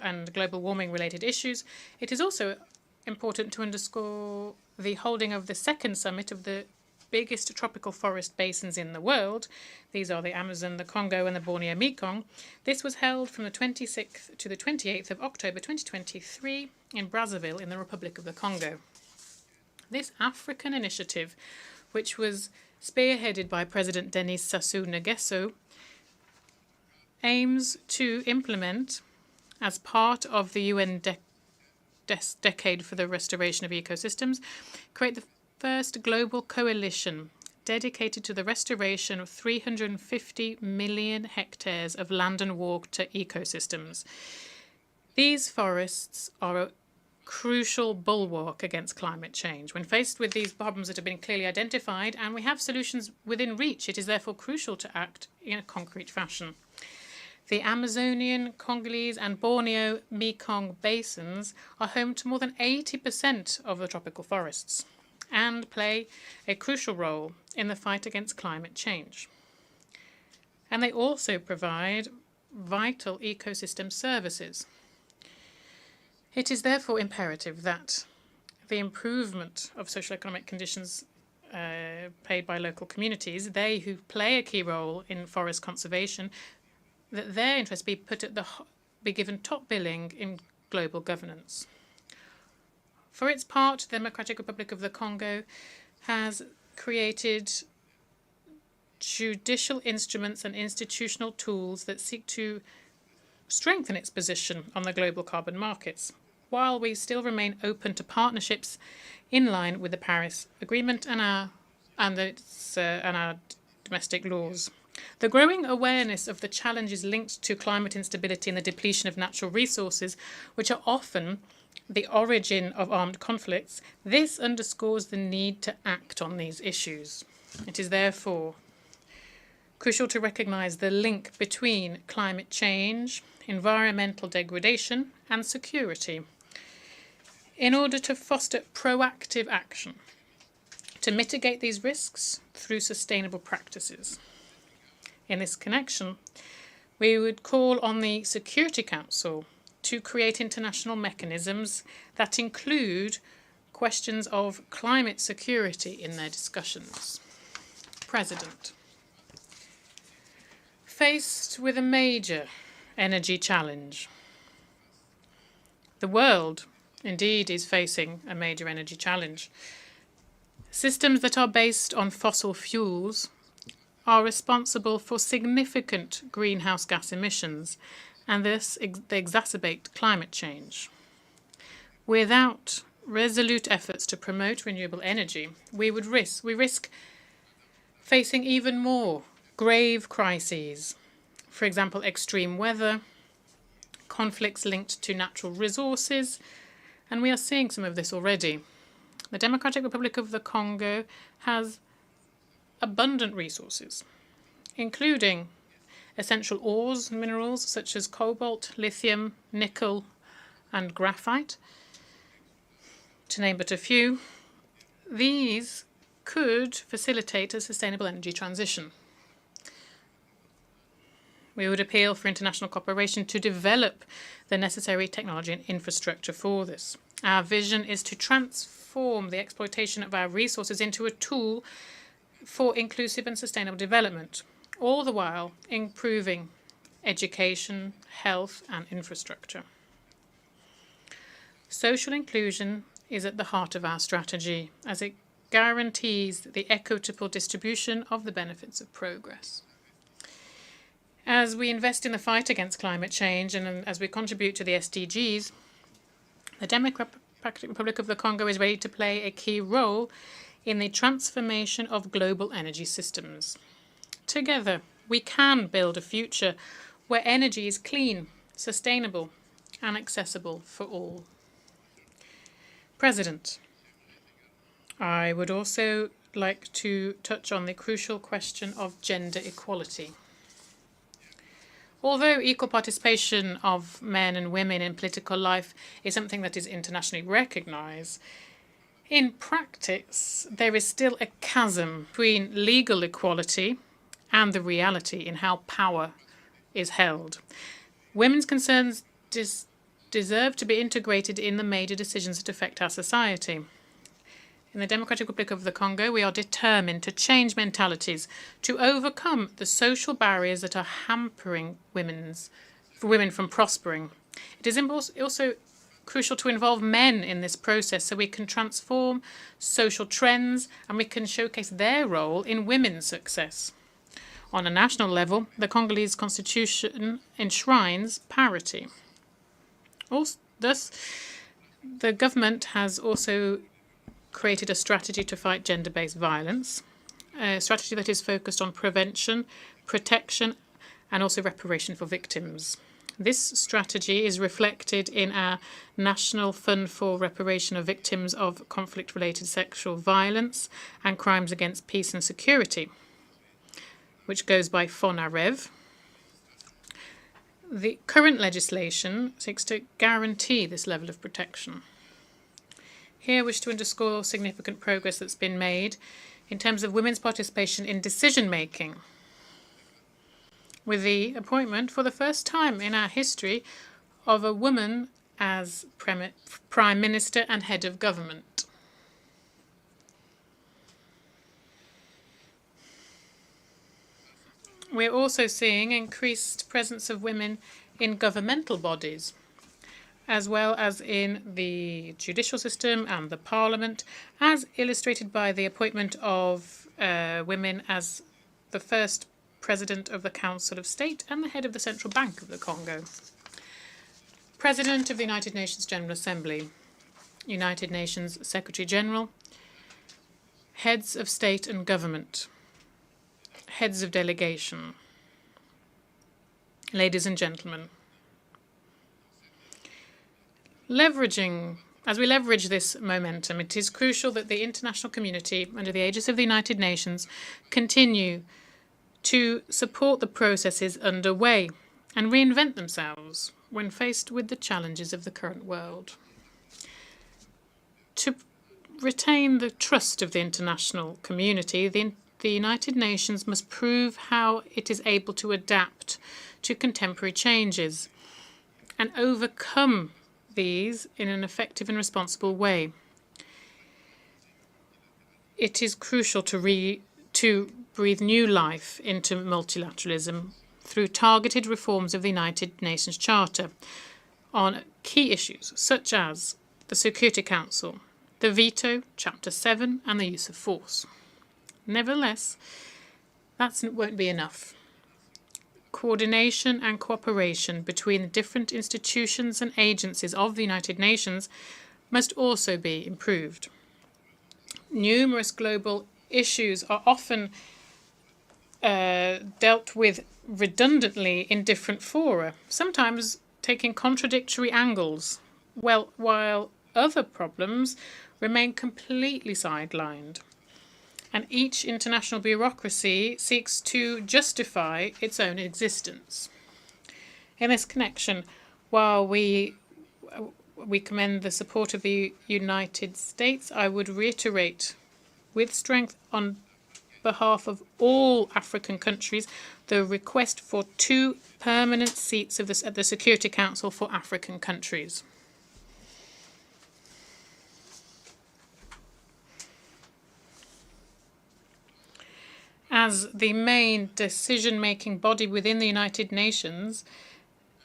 and global warming-related issues, it is also important to underscore the holding of the second summit of the biggest tropical forest basins in the world. These are the Amazon, the Congo, and the Borneo Mekong. This was held from the 26th to the 28th of October 2023 in Brazzaville in the Republic of the Congo. This African initiative, which was spearheaded by President Denis Sassou Nguesso, aims to implement, as part of the UN Decade for the Restoration of Ecosystems, create the first global coalition dedicated to the restoration of 350 million hectares of land and water ecosystems. These forests are a crucial bulwark against climate change. When faced with these problems that have been clearly identified, and we have solutions within reach, it is therefore crucial to act in a concrete fashion. The Amazonian, Congolese, and Borneo Mekong basins are home to more than 80% of the tropical forests and play a crucial role in the fight against climate change. And they also provide vital ecosystem services. It is therefore imperative that the improvement of social-economic conditions paid by local communities, they who play a key role in forest conservation, that their interests be given top billing in global governance. For its part, the Democratic Republic of the Congo has created judicial instruments and institutional tools that seek to strengthen its position on the global carbon markets, while we still remain open to partnerships in line with the Paris Agreement and our domestic laws. The growing awareness of the challenges linked to climate instability and the depletion of natural resources, which are often the origin of armed conflicts, this underscores the need to act on these issues. It is therefore crucial to recognize the link between climate change, environmental degradation, and security in order to foster proactive action to mitigate these risks through sustainable practices. In this connection, we would call on the Security Council to create international mechanisms that include questions of climate security in their discussions. President, faced with a major energy challenge, the world indeed is facing a major energy challenge. Systems that are based on fossil fuels are responsible for significant greenhouse gas emissions, and thus they exacerbate climate change. Without resolute efforts to promote renewable energy, we risk facing even more grave crises. For example, extreme weather, conflicts linked to natural resources, and we are seeing some of this already. The Democratic Republic of the Congo has abundant resources, including essential ores and minerals such as cobalt, lithium, nickel, and graphite, to name but a few. These could facilitate a sustainable energy transition. We would appeal for international cooperation to develop the necessary technology and infrastructure for this. Our vision is to transform the exploitation of our resources into a tool for inclusive and sustainable development, all the while improving education, health, and infrastructure. Social inclusion is at the heart of our strategy, as it guarantees the equitable distribution of the benefits of progress. As we invest in the fight against climate change and as we contribute to the SDGs, the Democratic Republic of the Congo is ready to play a key role in the transformation of global energy systems. Together, we can build a future where energy is clean, sustainable, and accessible for all. President, I would also like to touch on the crucial question of gender equality. Although equal participation of men and women in political life is something that is internationally recognized, in practice, there is still a chasm between legal equality and the reality in how power is held. Women's concerns deserve to be integrated in the major decisions that affect our society. In the Democratic Republic of the Congo, we are determined to change mentalities, to overcome the social barriers that are hampering women from prospering. It is also crucial to involve men in this process so we can transform social trends and we can showcase their role in women's success. On a national level, the Congolese constitution enshrines parity. Thus, the government has also created a strategy to fight gender-based violence, a strategy that is focused on prevention, protection, and also reparation for victims. This strategy is reflected in our National Fund for Reparation of Victims of Conflict-Related Sexual Violence and Crimes Against Peace and Security, which goes by FONAREV. The current legislation seeks to guarantee this level of protection. Here I wish to underscore significant progress that's been made in terms of women's participation in decision-making, with the appointment for the first time in our history of a woman as Prime Minister and Head of Government. We're also seeing increased presence of women in governmental bodies, as well as in the judicial system and the parliament, as illustrated by the appointment of women as the first President of the Council of State and the head of the Central Bank of the Congo, President of the United Nations General Assembly, United Nations Secretary General, heads of state and government, heads of delegation. Ladies and gentlemen, as we leverage this momentum, it is crucial that the international community, under the aegis of the United Nations, continue to support the processes underway and reinvent themselves when faced with the challenges of the current world. To retain the trust of the international community, the United Nations must prove how it is able to adapt to contemporary changes and overcome these in an effective and responsible way. It is crucial to breathe new life into multilateralism through targeted reforms of the United Nations Charter on key issues such as the Security Council, the veto, Chapter 7, and the use of force. Nevertheless, that won't be enough. Coordination and cooperation between the different institutions and agencies of the United Nations must also be improved. Numerous global issues are often dealt with redundantly in different fora, sometimes taking contradictory angles, while other problems remain completely sidelined. And each international bureaucracy seeks to justify its own existence. In this connection, while we commend the support of the United States, I would reiterate with strength on behalf of all African countries the request for 2 permanent seats at the Security Council for African countries. As the main decision-making body within the United Nations,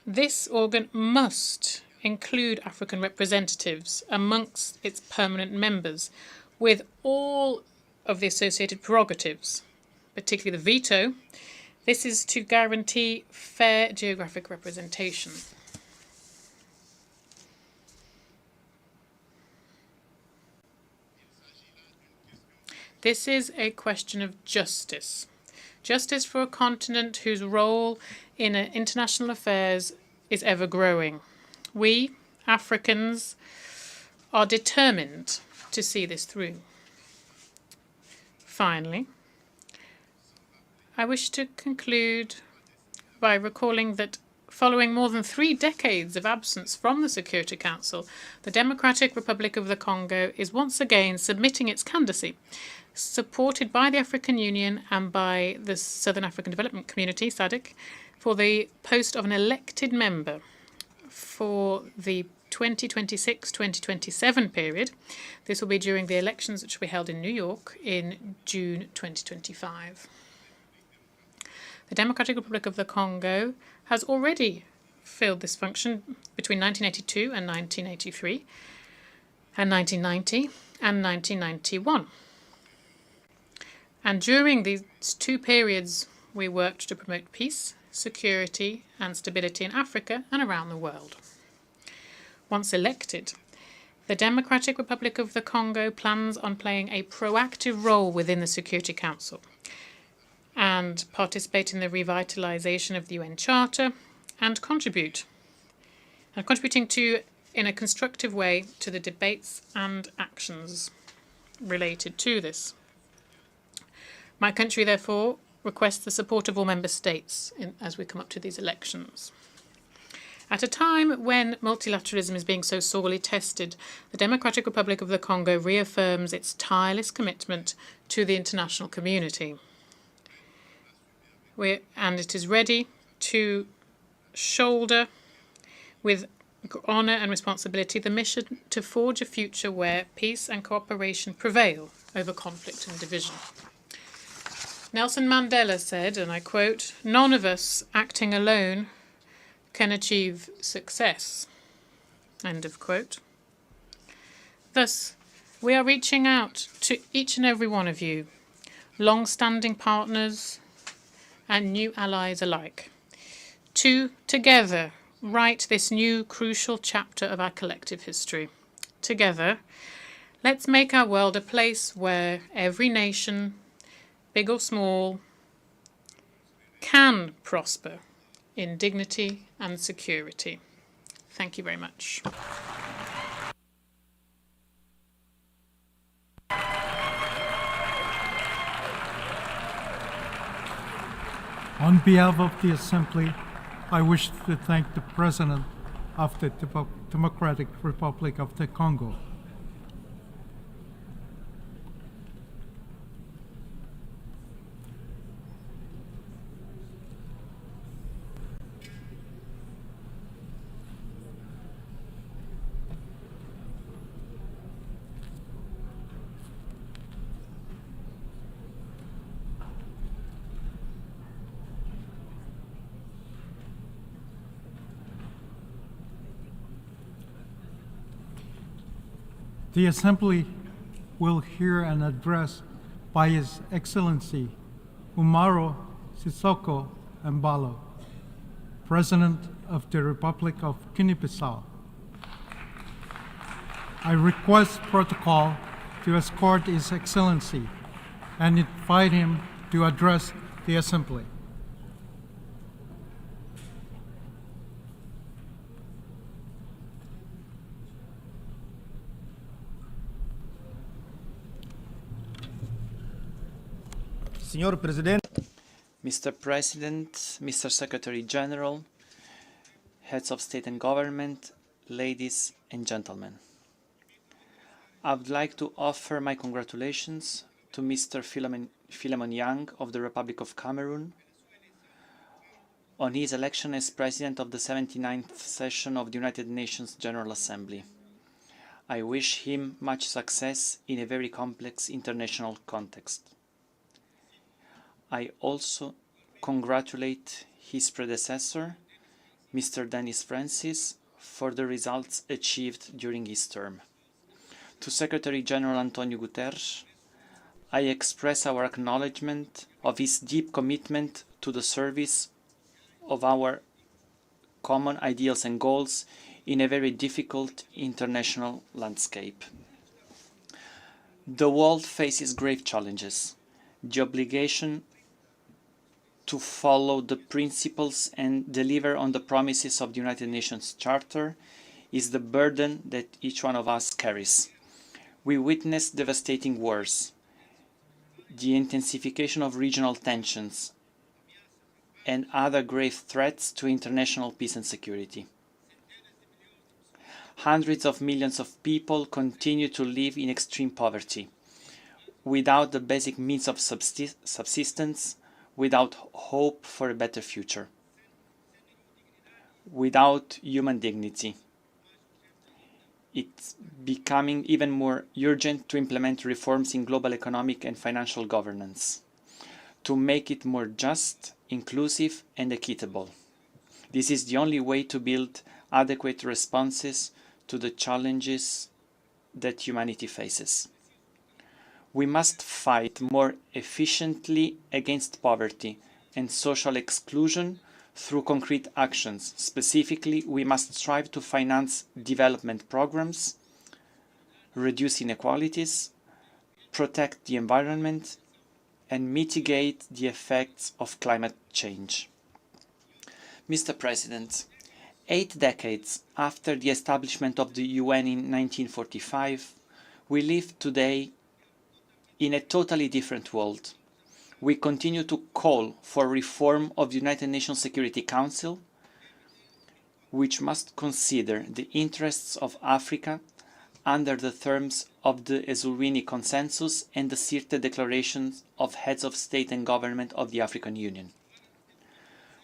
this organ must include African representatives amongst its permanent members, with all of the associated prerogatives, particularly the veto. This is to guarantee fair geographic representation. This is a question of justice. Justice for a continent whose role in international affairs is ever growing. We, Africans, are determined to see this through. Finally, I wish to conclude by recalling that following more than 3 decades of absence from the Security Council, the Democratic Republic of the Congo is once again submitting its candidacy, supported by the African Union and by the Southern African Development Community, SADC, for the post of an elected member for the 2026-2027 period. This will be during the elections which will be held in New York in June 2025. The Democratic Republic of the Congo has already filled this function between 1982 and 1983, and 1990 and 1991. And during these two periods, we worked to promote peace, security and stability in Africa and around the world. Once elected, the Democratic Republic of the Congo plans on playing a proactive role within the Security Council and participate in the revitalization of the UN Charter and contributing in a constructive way to the debates and actions related to this. My country, therefore, requests the support of all member states as we come up to these elections. At a time when multilateralism is being so sorely tested, the Democratic Republic of the Congo reaffirms its tireless commitment to the international community. And it is ready to shoulder with honour and responsibility the mission to forge a future where peace and cooperation prevail over conflict and division. Nelson Mandela said, and I quote, "None of us acting alone can achieve success." End of quote. Thus, we are reaching out to each and every one of you, long-standing partners and new allies alike, to together write this new crucial chapter of our collective history. Together, let's make our world a place where every nation, big or small, can prosper in dignity and security. Thank you very much. On behalf of the Assembly, I wish to thank the President of the Democratic Republic of the Congo. The Assembly will hear an address by His Excellency Umaro Sissoco Embalo, President of the Republic of Guinea-Bissau. I request protocol to escort His Excellency and invite him to address the Assembly. Mr. President, Mr. Secretary General, heads of state and government, ladies and gentlemen. I would like to offer my congratulations to Mr. Philemon Yang of the Republic of Cameroon on his election as President of the 79th session of the United Nations General Assembly. I wish him much success in a very complex international context. I also congratulate his predecessor, Mr. Denis Francis, for the results achieved during his term. To Secretary General Antonio Guterres, I express our acknowledgement of his deep commitment to the service of our common ideals and goals in a very difficult international landscape. The world faces grave challenges. The obligation to follow the principles and deliver on the promises of the United Nations Charter is the burden that each one of us carries. We witness devastating wars, the intensification of regional tensions, and other grave threats to international peace and security. Hundreds of millions of people continue to live in extreme poverty, without the basic means of subsistence, without hope for a better future. without human dignity. It's becoming even more urgent to implement reforms in global economic and financial governance, to make it more just, inclusive, and equitable. This is the only way to build adequate responses to the challenges that humanity faces. We must fight more efficiently against poverty and social exclusion through concrete actions. Specifically, we must strive to finance development programs, reduce inequalities, protect the environment, and mitigate the effects of climate change. Mr. President, 8 decades after the establishment of the UN in 1945, we live today in a totally different world. We continue to call for reform of the United Nations Security Council, which must consider the interests of Africa under the terms of the Ezulwini Consensus and the Sirte Declarations of Heads of State and Government of the African Union.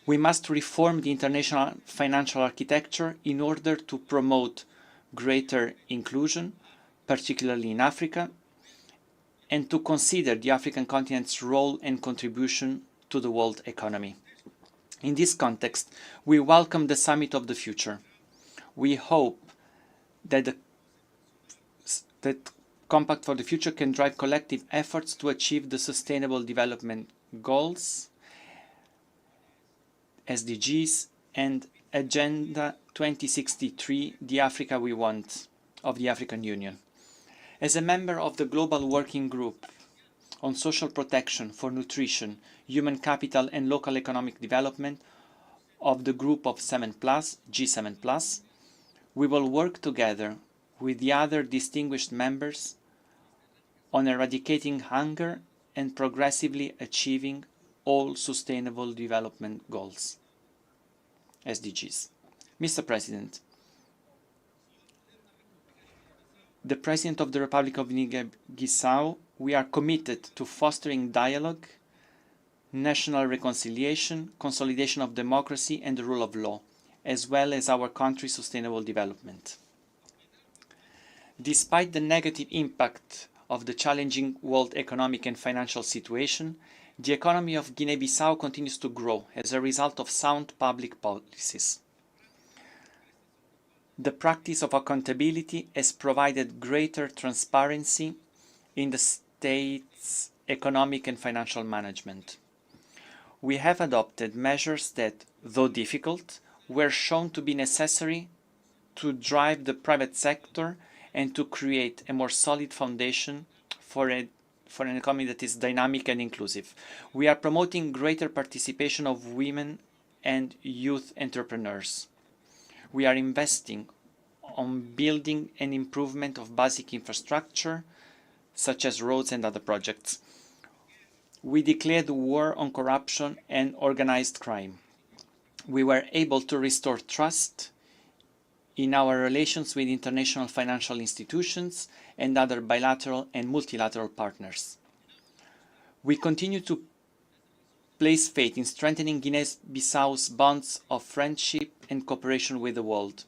We must reform the international financial architecture in order to promote greater inclusion, particularly in Africa, and to consider the African continent's role and contribution to the world economy. In this context, we welcome the Summit of the Future. We hope that the Compact for the Future can drive collective efforts to achieve the Sustainable Development Goals, SDGs, and Agenda 2063, the Africa we want, of the African Union. As a member of the Global Working Group on Social Protection for Nutrition, Human Capital and Local Economic Development of the Group of 7+, G7+, we will work together with the other distinguished members on eradicating hunger and progressively achieving all Sustainable Development Goals, SDGs. Mr. President, the President of the Republic of Guinea-Bissau, we are committed to fostering dialogue, national reconciliation, consolidation of democracy and the rule of law, as well as our country's sustainable development. Despite the negative impact of the challenging world economic and financial situation, the economy of Guinea-Bissau continues to grow as a result of sound public policies. The practice of accountability has provided greater transparency in the state's economic and financial management. We have adopted measures that, though difficult, were shown to be necessary to drive the private sector and to create a more solid foundation for an economy that is dynamic and inclusive. We are promoting greater participation of women and youth entrepreneurs. We are investing on building and improvement of basic infrastructure, such as roads and other projects. We declared war on corruption and organized crime. We were able to restore trust in our relations with international financial institutions and other bilateral and multilateral partners. We continue to place faith in strengthening Guinea-Bissau's bonds of friendship and cooperation with the world.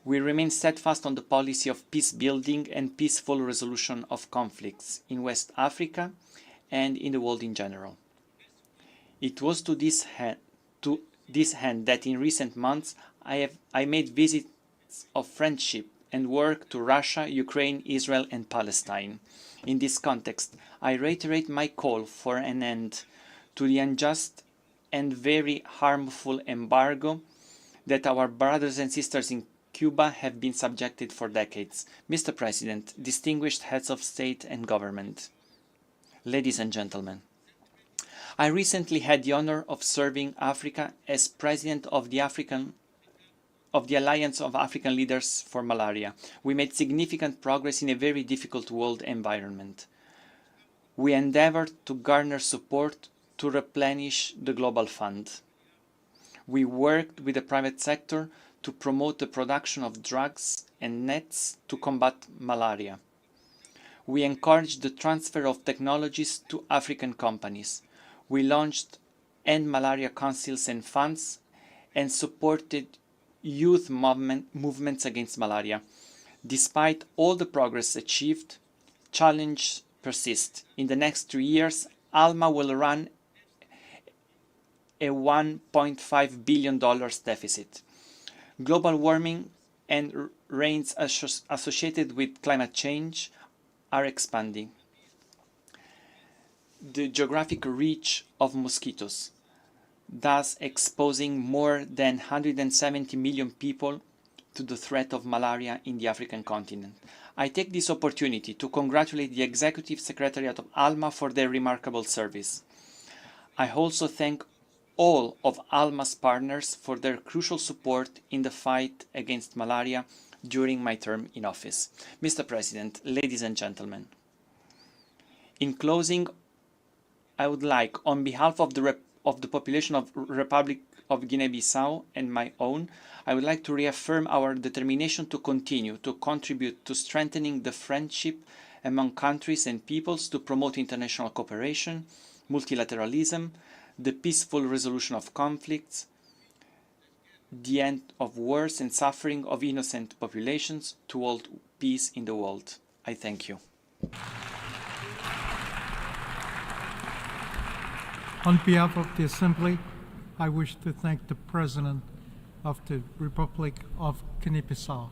We remain steadfast on the policy of peace building and peaceful resolution of conflicts in West Africa and in the world in general. It was to this end that in recent months I made visits of friendship and work to Russia, Ukraine, Israel and Palestine. In this context, I reiterate my call for an end to the unjust and very harmful embargo that our brothers and sisters in Cuba have been subjected for decades. Mr. President, distinguished heads of state and government, ladies and gentlemen, I recently had the honor of serving Africa as President of the Alliance of African Leaders for Malaria. We made significant progress in a very difficult world environment. We endeavored to garner support to replenish the global fund. We worked with the private sector to promote the production of drugs and nets to combat malaria. We encouraged the transfer of technologies to African companies. We launched End Malaria Councils and funds and supported youth movements against malaria. Despite all the progress achieved, challenges persist. In the next 3 years, ALMA will run a $1.5 billion deficit. Global warming and rains associated with climate change are expanding. The geographic reach of mosquitoes, thus exposing more than 170 million people to the threat of malaria in the African continent. I take this opportunity to congratulate the Executive Secretariat of ALMA for their remarkable service. I also thank all of ALMA's partners for their crucial support in the fight against malaria during my term in office. Mr. President, ladies and gentlemen, in closing, I would like, on behalf of the population of Republic of Guinea-Bissau and my own, I would like to reaffirm our determination to continue to contribute to strengthening the friendship among countries and peoples, to promote international cooperation, multilateralism, the peaceful resolution of conflicts, the end of wars and suffering of innocent populations, to hold peace in the world. I thank you. On behalf of the Assembly, I wish to thank the President of the Republic of Guinea-Bissau.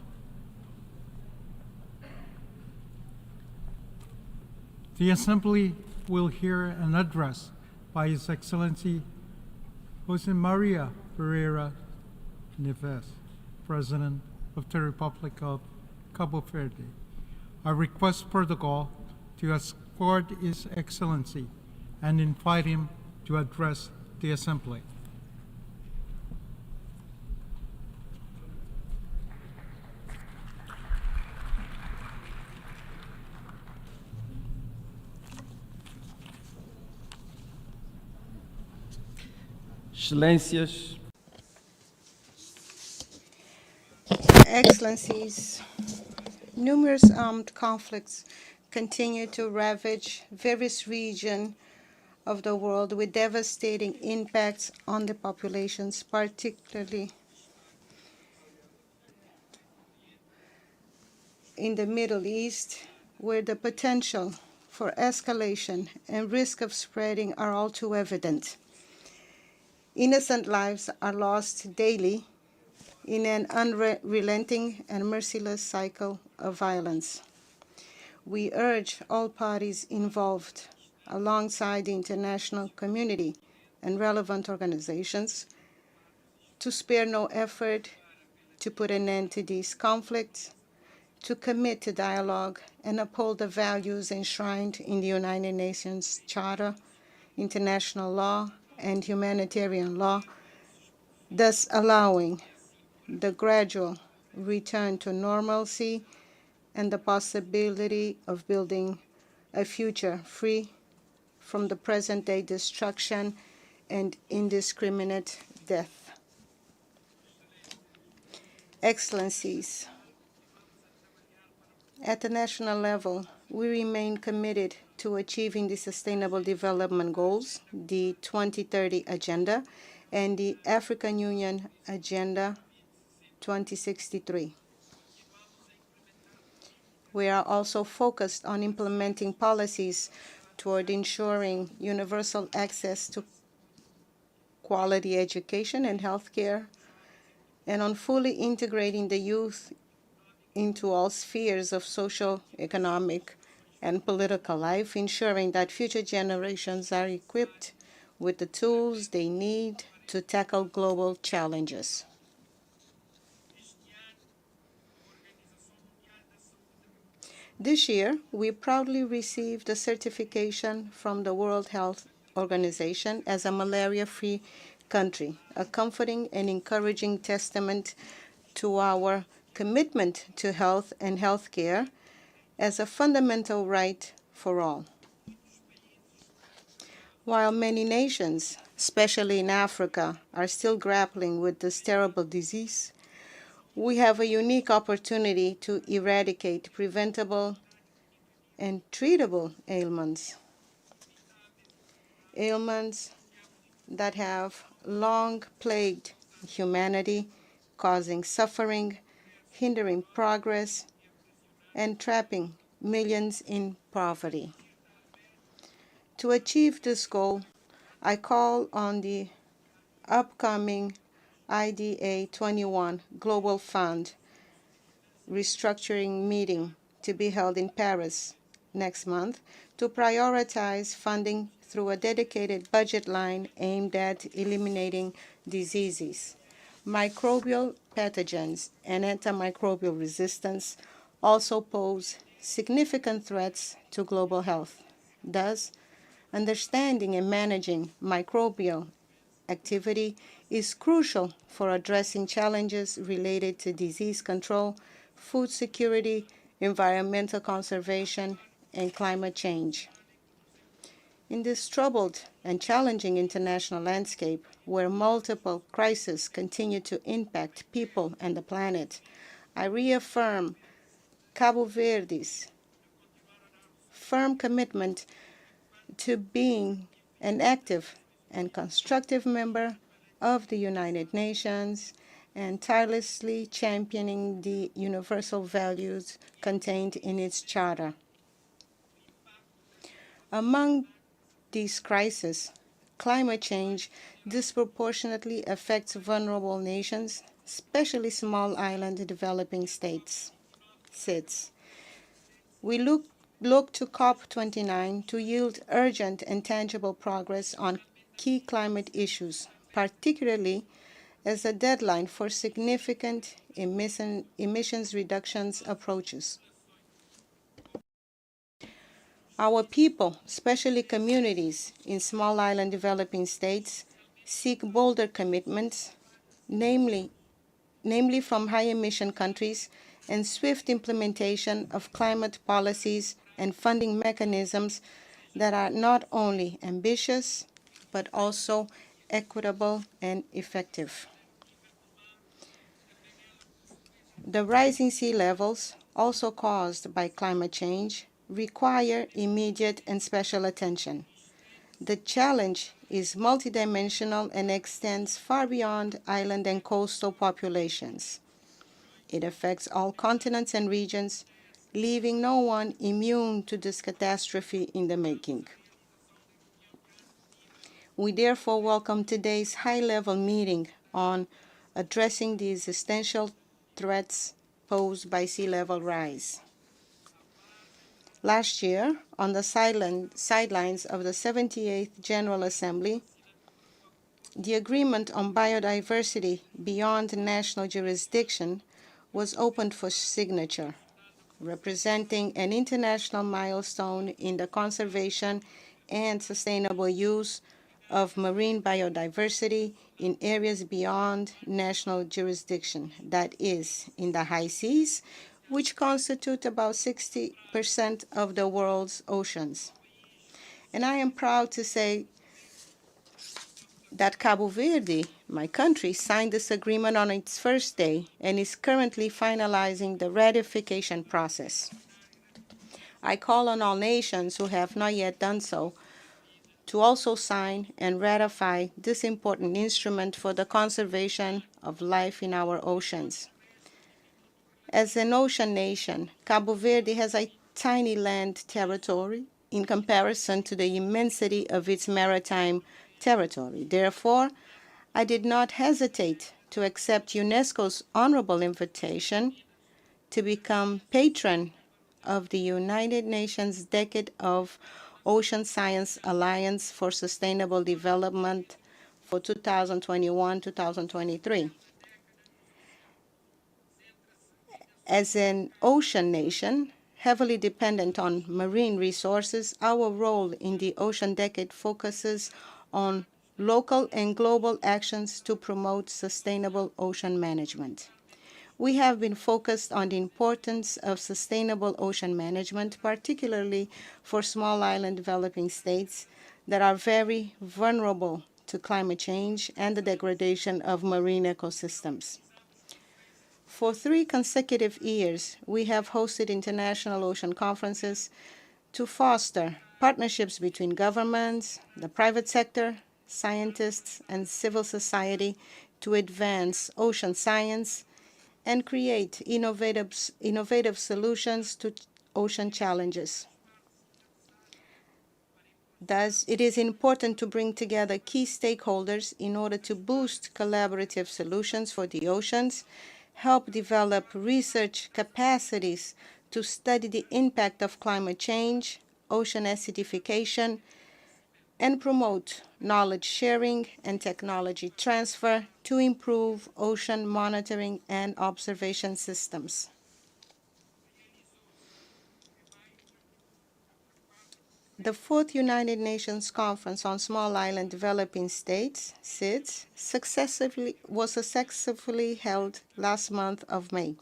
The Assembly will hear an address by His Excellency Jose Maria Pereira Neves, President of the Republic of Cabo Verde. I request protocol to escort His Excellency and invite him to address the Assembly. Excelências, Excellencies, numerous armed conflicts continue to ravage various regions of the world with devastating impacts on the populations, particularly in the Middle East, where the potential for escalation and risk of spreading are all too evident. Innocent lives are lost daily in an unrelenting and merciless cycle of violence. We urge all parties involved, alongside the international community and relevant organizations, to spare no effort to put an end to these conflicts, to commit to dialogue and uphold the values enshrined in the United Nations Charter, international law, and humanitarian law, thus allowing the gradual return to normalcy and the possibility of building a future free from the present-day destruction and indiscriminate death. Excellencies, at the national level, we remain committed to achieving the Sustainable Development Goals, the 2030 Agenda, and the African Union Agenda 2063. We are also focused on implementing policies toward ensuring universal access to quality education and healthcare, and on fully integrating the youth into all spheres of social, economic, and political life, ensuring that future generations are equipped with the tools they need to tackle global challenges. This year, we proudly received a certification from the World Health Organization as a malaria-free country, a comforting and encouraging testament to our commitment to health and healthcare as a fundamental right for all. While many nations, especially in Africa, are still grappling with this terrible disease, we have a unique opportunity to eradicate preventable and treatable ailments that have long plagued humanity, causing suffering, hindering progress, and trapping millions in poverty. To achieve this goal, I call on the upcoming IDA 21 Global Fund restructuring meeting to be held in Paris next month to prioritize funding through a dedicated budget line aimed at eliminating diseases. Microbial pathogens and antimicrobial resistance also pose significant threats to global health. Thus, understanding and managing microbial activity is crucial for addressing challenges related to disease control, food security, environmental conservation, and climate change. In this troubled and challenging international landscape, where multiple crises continue to impact people and the planet, I reaffirm Cabo Verde's firm commitment to being an active and constructive member of the United Nations and tirelessly championing the universal values contained in its charter. Among these crises, climate change disproportionately affects vulnerable nations, especially small island developing states. We look to COP29 to yield urgent and tangible progress on key climate issues, particularly as a deadline for significant emissions reductions approaches. Our people, especially communities in small island developing states, seek bolder commitments, namely from high-emission countries, and swift implementation of climate policies and funding mechanisms that are not only ambitious, but also equitable and effective. The rising sea levels, also caused by climate change, require immediate and special attention. The challenge is multidimensional and extends far beyond island and coastal populations. It affects all continents and regions, leaving no one immune to this catastrophe in the making. We therefore welcome today's high-level meeting on addressing the existential threats posed by sea level rise. Last year, on the sidelines of the 78th General Assembly, the Agreement on Biodiversity Beyond National Jurisdiction was opened for signature, representing an international milestone in the conservation and sustainable use of marine biodiversity in areas beyond national jurisdiction, that is, in the high seas, which constitute about 60% of the world's oceans. And I am proud to say that Cabo Verde, my country, signed this agreement on its first day and is currently finalizing the ratification process. I call on all nations who have not yet done so to also sign and ratify this important instrument for the conservation of life in our oceans. As an ocean nation, Cabo Verde has a tiny land territory in comparison to the immensity of its maritime territory. Therefore, I did not hesitate to accept UNESCO's honorable invitation to become patron of the United Nations Decade of Ocean Science Alliance for Sustainable Development for 2021-2023. As an ocean nation, heavily dependent on marine resources, our role in the Ocean Decade focuses on local and global actions to promote sustainable ocean management. We have been focused on the importance of sustainable ocean management, particularly for small island developing states that are very vulnerable to climate change and the degradation of marine ecosystems. For 3 consecutive years, we have hosted international ocean conferences to foster partnerships between governments, the private sector, scientists, and civil society to advance ocean science and create innovative solutions to ocean challenges. Thus, it is important to bring together key stakeholders in order to boost collaborative solutions for the oceans, help develop research capacities to study the impact of climate change, ocean acidification, and promote knowledge sharing and technology transfer to improve ocean monitoring and observation systems. The fourth United Nations Conference on Small Island Developing States, SIDS, was successfully held last month of May.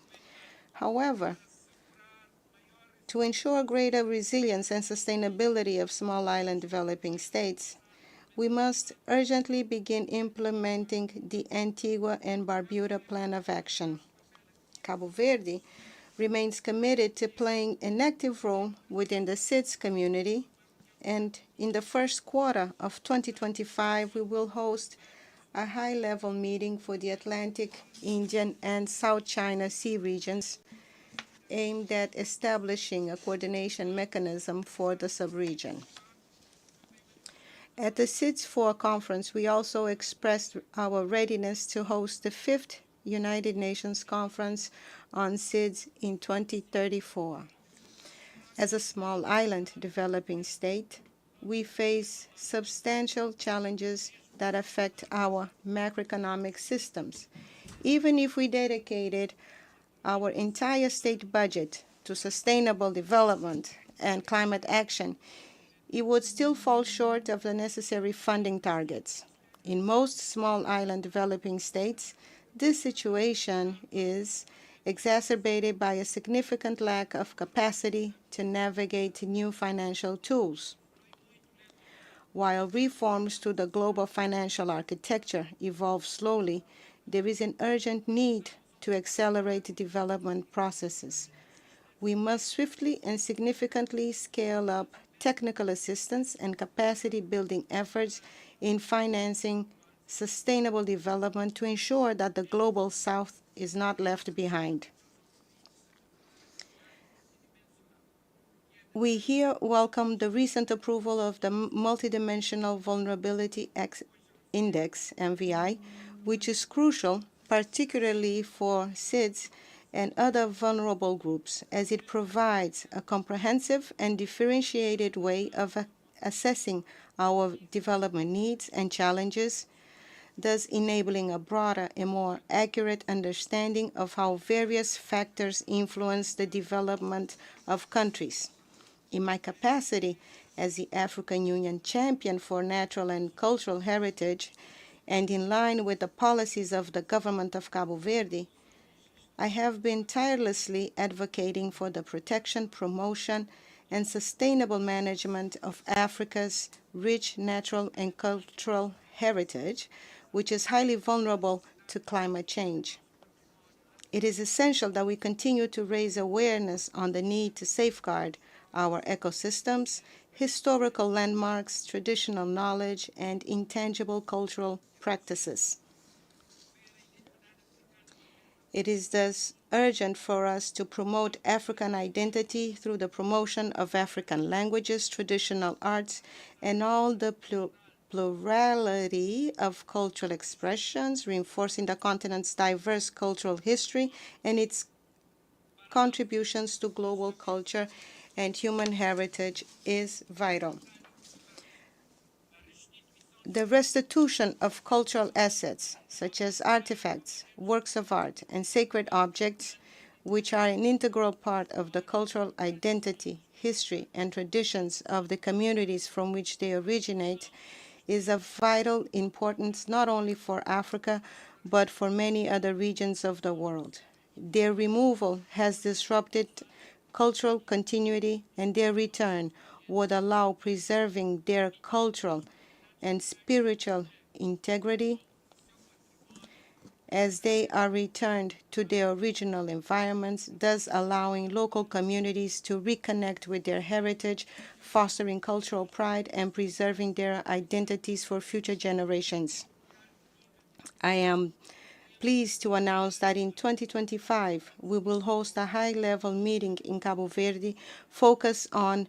However, to ensure greater resilience and sustainability of small island developing states, we must urgently begin implementing the Antigua and Barbuda Plan of Action. Cabo Verde remains committed to playing an active role within the SIDS community, and in the first quarter of 2025, we will host a high-level meeting for the Atlantic, Indian, and South China Sea regions aimed at establishing a coordination mechanism for the subregion. At the SIDS-4 conference, we also expressed our readiness to host the fifth United Nations Conference on SIDS in 2034. As a small island developing state, we face substantial challenges that affect our macroeconomic systems. Even if we dedicated our entire state budget to sustainable development and climate action, it would still fall short of the necessary funding targets. In most small island developing states, this situation is exacerbated by a significant lack of capacity to navigate new financial tools. While reforms to the global financial architecture evolve slowly, there is an urgent need to accelerate development processes. We must swiftly and significantly scale up technical assistance and capacity building efforts in financing sustainable development to ensure that the global South is not left behind. We here welcome the recent approval of the Multidimensional Vulnerability Index, MVI, which is crucial, particularly for SIDS and other vulnerable groups, as it provides a comprehensive and differentiated way of assessing our development needs and challenges, thus enabling a broader and more accurate understanding of how various factors influence the development of countries. In my capacity as the African Union champion for natural and cultural heritage, and in line with the policies of the government of Cabo Verde, I have been tirelessly advocating for the protection, promotion, and sustainable management of Africa's rich natural and cultural heritage, which is highly vulnerable to climate change. It is essential that we continue to raise awareness on the need to safeguard our ecosystems, historical landmarks, traditional knowledge, and intangible cultural practices. It is thus urgent for us to promote African identity through the promotion of African languages, traditional arts, and all the plurality of cultural expressions, reinforcing the continent's diverse cultural history and its contributions to global culture and human heritage is vital. The restitution of cultural assets, such as artifacts, works of art, and sacred objects, which are an integral part of the cultural identity, history, and traditions of the communities from which they originate, is of vital importance not only for Africa, but for many other regions of the world. Their removal has disrupted cultural continuity, and their return would allow preserving their cultural and spiritual integrity as they are returned to their original environments, thus allowing local communities to reconnect with their heritage, fostering cultural pride, and preserving their identities for future generations. I am pleased to announce that in 2025, we will host a high-level meeting in Cabo Verde focused on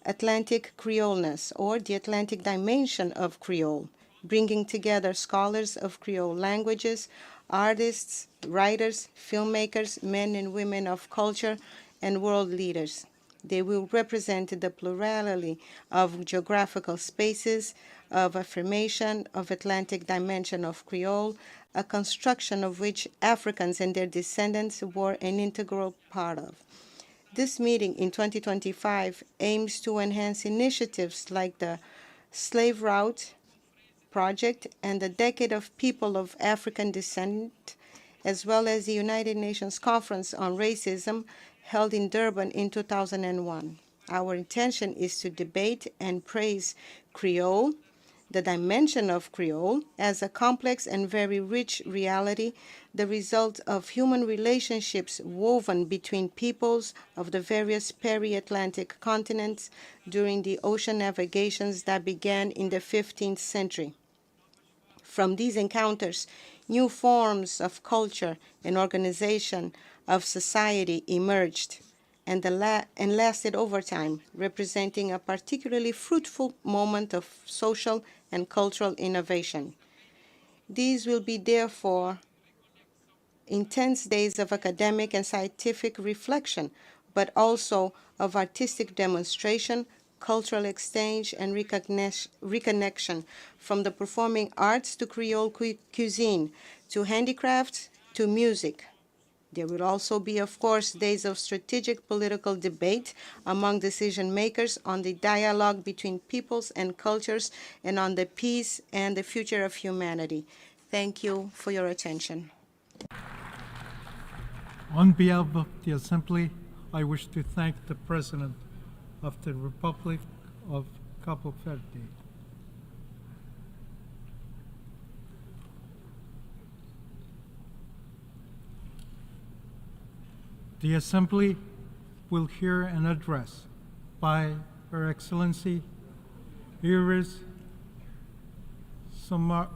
Atlantic Creoleness, or the Atlantic dimension of Creole, bringing together scholars of Creole languages, artists, writers, filmmakers, men and women of culture, and world leaders. They will represent the plurality of geographical spaces, of affirmation of Atlantic dimension of Creole, a construction of which Africans and their descendants were an integral part of. This meeting in 2025 aims to enhance initiatives like the Slave Route Project and the Decade of People of African Descent, as well as the United Nations Conference on Racism held in Durban in 2001. Our intention is to debate and praise Creole, the dimension of Creole, as a complex and very rich reality, the result of human relationships woven between peoples of the various peri-Atlantic continents during the ocean navigations that began in the 15th century. From these encounters, new forms of culture and organization of society emerged and lasted over time, representing a particularly fruitful moment of social and cultural innovation. These will be, therefore, intense days of academic and scientific reflection, but also of artistic demonstration, cultural exchange, and reconnection, from the performing arts to Creole cuisine, to handicrafts, to music. There will also be, of course, days of strategic political debate among decision makers on the dialogue between peoples and cultures and on the peace and the future of humanity. Thank you for your attention. On behalf of the Assembly, I wish to thank the President of the Republic of Cabo Verde. The Assembly will hear an address by Her Excellency Iris Samara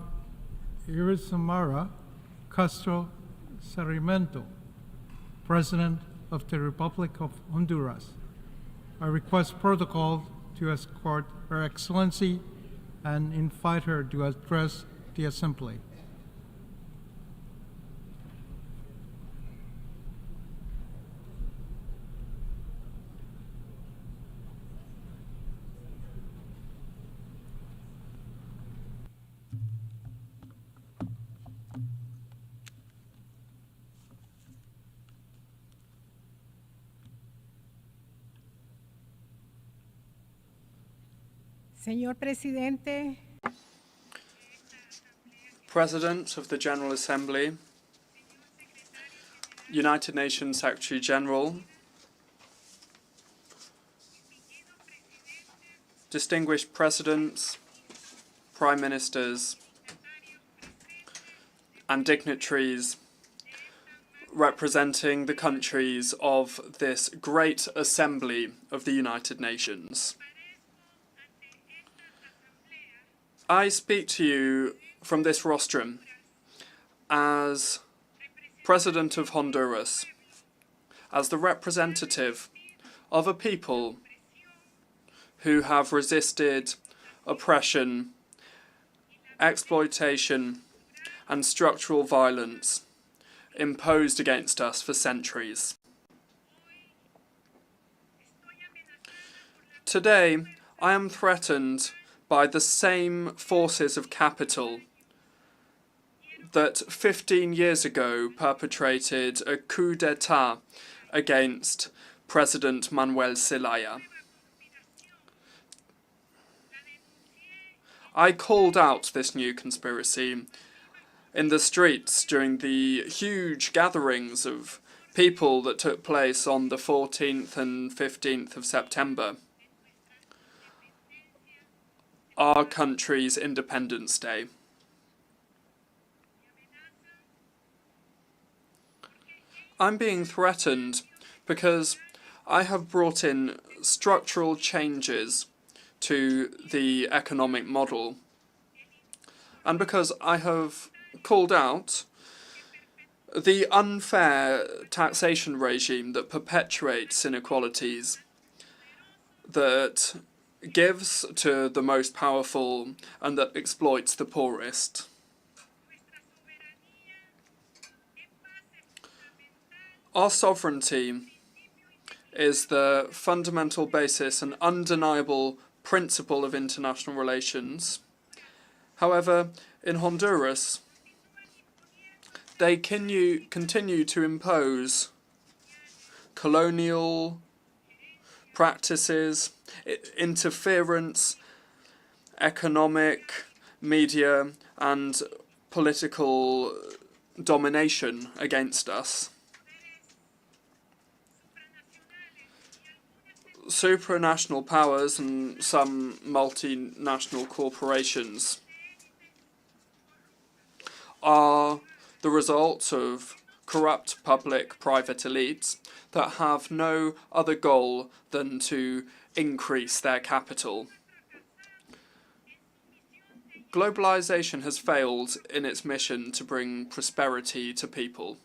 Castro Sarmiento, President of the Republic of Honduras. I request protocol to escort Her Excellency and invite her to address the Assembly. Señor Presidente, President of the General Assembly, United Nations Secretary General, distinguished presidents, prime ministers, and dignitaries representing the countries of this great assembly of the United Nations. I speak to you from this rostrum as President of Honduras, as the representative of a people who have resisted oppression, exploitation, and structural violence imposed against us for centuries. Today, I am threatened by the same forces of capital that 15 years ago perpetrated a coup d'etat against President Manuel Zelaya. I called out this new conspiracy in the streets during the huge gatherings of people that took place on the 14th and 15th of September, our country's Independence Day. I'm being threatened because I have brought in structural changes to the economic model, and because I have called out the unfair taxation regime that perpetuates inequalities, that gives to the most powerful and that exploits the poorest. Our sovereignty is the fundamental basis and undeniable principle of international relations. However, in Honduras, they continue to impose colonial practices, interference, economic, media, and political domination against us. Supranational powers and some multinational corporations are the result of corrupt public-private elites that have no other goal than to increase their capital. Globalization has failed in its mission to bring prosperity to people.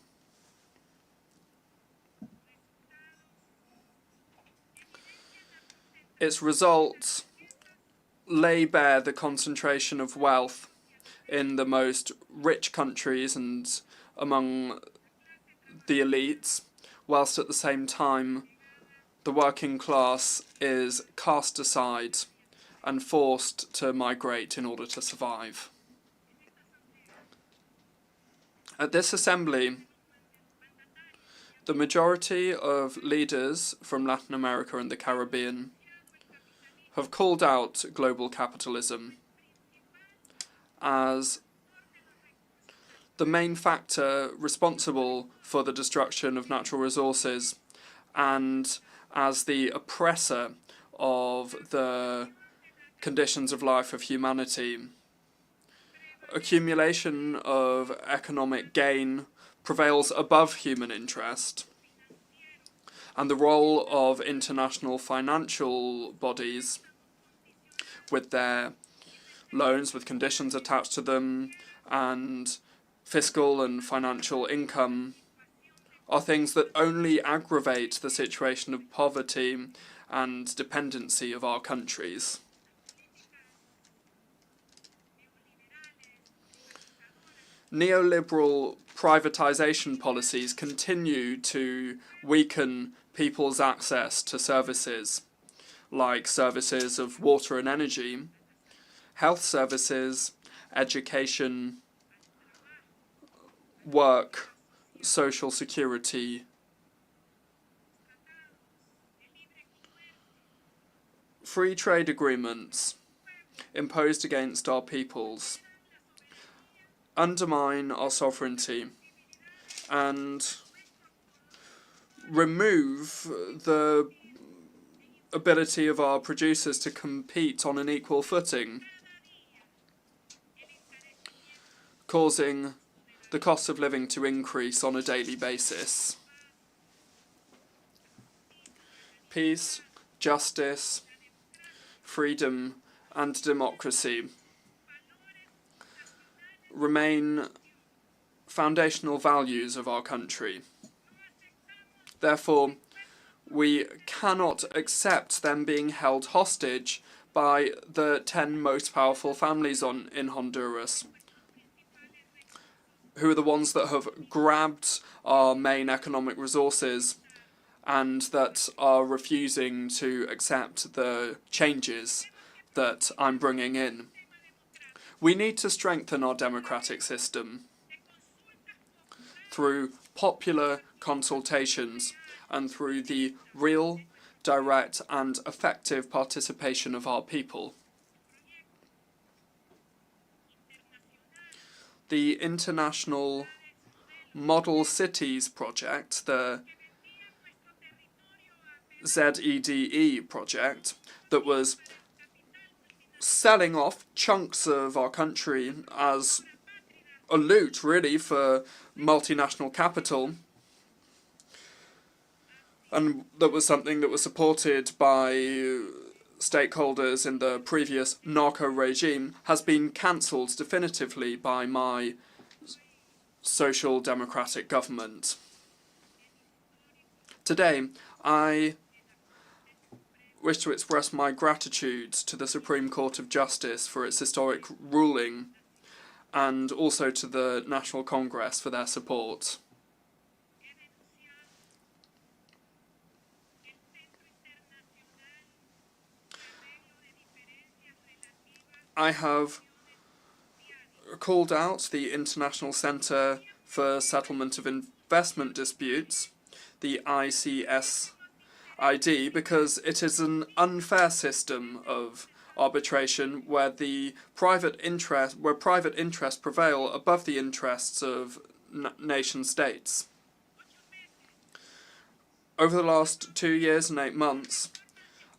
Its results lay bare the concentration of wealth in the most rich countries and among the elites, whilst at the same time the working class is cast aside and forced to migrate in order to survive. At this assembly, the majority of leaders from Latin America and the Caribbean have called out global capitalism as the main factor responsible for the destruction of natural resources and as the oppressor of the conditions of life of humanity. Accumulation of economic gain prevails above human interest, and the role of international financial bodies with their loans with conditions attached to them and fiscal and financial income are things that only aggravate the situation of poverty and dependency of our countries. Neoliberal privatization policies continue to weaken people's access to services, like services of water and energy, health services, education, work, social security. Free trade agreements imposed against our peoples undermine our sovereignty and remove the ability of our producers to compete on an equal footing, causing the cost of living to increase on a daily basis. Peace, justice, freedom, and democracy remain foundational values of our country. Therefore, we cannot accept them being held hostage by the 10 most powerful families in Honduras, who are the ones that have grabbed our main economic resources and that are refusing to accept the changes that I'm bringing in. We need to strengthen our democratic system through popular consultations and through the real, direct and effective participation of our people. The International Model Cities Project, the ZEDE project, that was selling off chunks of our country as a loot, really, for multinational capital, and that was something that was supported by stakeholders in the previous narco regime, has been cancelled definitively by my social democratic government. Today, I wish to express my gratitude to the Supreme Court of Justice for its historic ruling, and also to the National Congress for their support. I have called out the International Centre for Settlement of Investment Disputes, the ICSID, because it is an unfair system of arbitration where private interests prevail above the interests of nation states. Over the last 2 years and 8 months,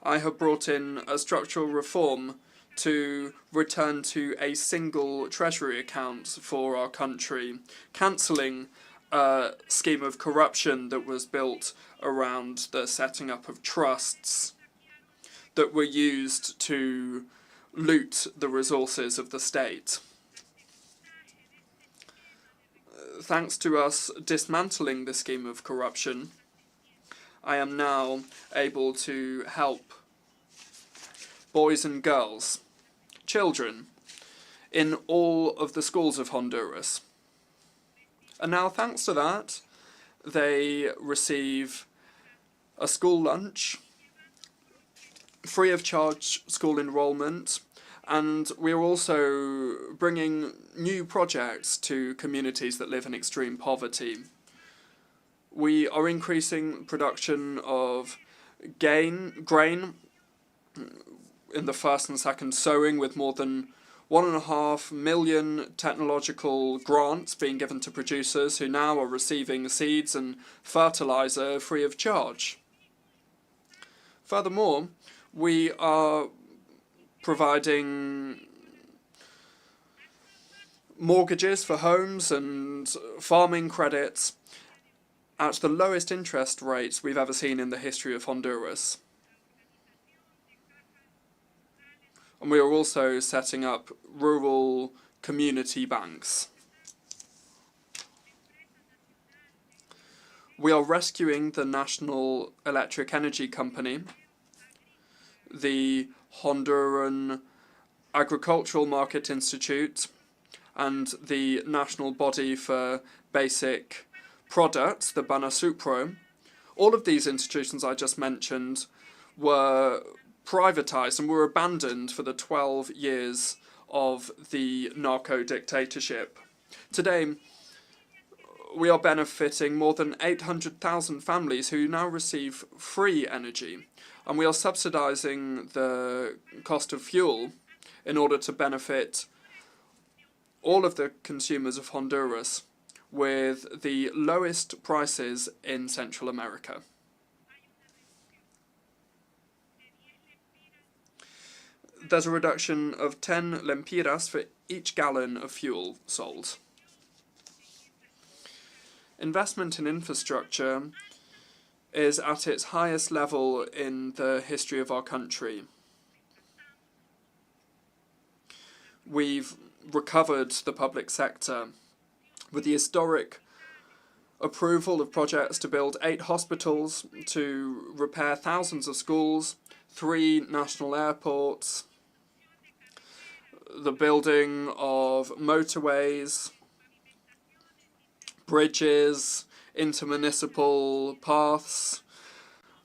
I have brought in a structural reform to return to a single treasury account for our country, cancelling a scheme of corruption that was built around the setting up of trusts that were used to loot the resources of the state. Thanks to us dismantling the scheme of corruption, I am now able to help boys and girls, children, in all of the schools of Honduras. And now, thanks to that, they receive a school lunch, free of charge school enrolment, and we are also bringing new projects to communities that live in extreme poverty. We are increasing production of grain in the first and second sowing, with more than 1.5 million technological grants being given to producers who now are receiving seeds and fertilizer free of charge. Furthermore, we are providing mortgages for homes and farming credits at the lowest interest rates we've ever seen in the history of Honduras. And we are also setting up rural community banks. We are rescuing the National Electric Energy Company, the Honduran Agricultural Market Institute, and the National Body for Basic Products, the Banasupro. All of these institutions I just mentioned were privatized and were abandoned for the 12 years of the narco-dictatorship. Today, we are benefiting more than 800,000 families who now receive free energy, and we are subsidizing the cost of fuel in order to benefit all of the consumers of Honduras with the lowest prices in Central America. There's a reduction of 10 lempiras for each gallon of fuel sold. Investment in infrastructure is at its highest level in the history of our country. We've recovered the public sector with the historic approval of projects to build 8 hospitals, to repair thousands of schools, 3 national airports, the building of motorways, bridges, intermunicipal paths,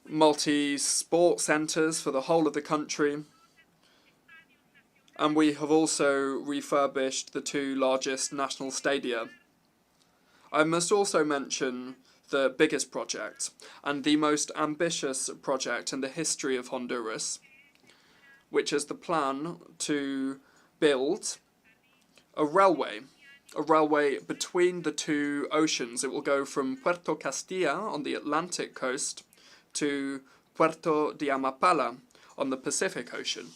multi-sport centres for the whole of the country. And we have also refurbished the 2 largest national stadia. I must also mention the biggest project, and the most ambitious project in the history of Honduras, which is the plan to build a railway between the 2 oceans. It will go from Puerto Castilla on the Atlantic coast to Puerto de Amapala on the Pacific Ocean.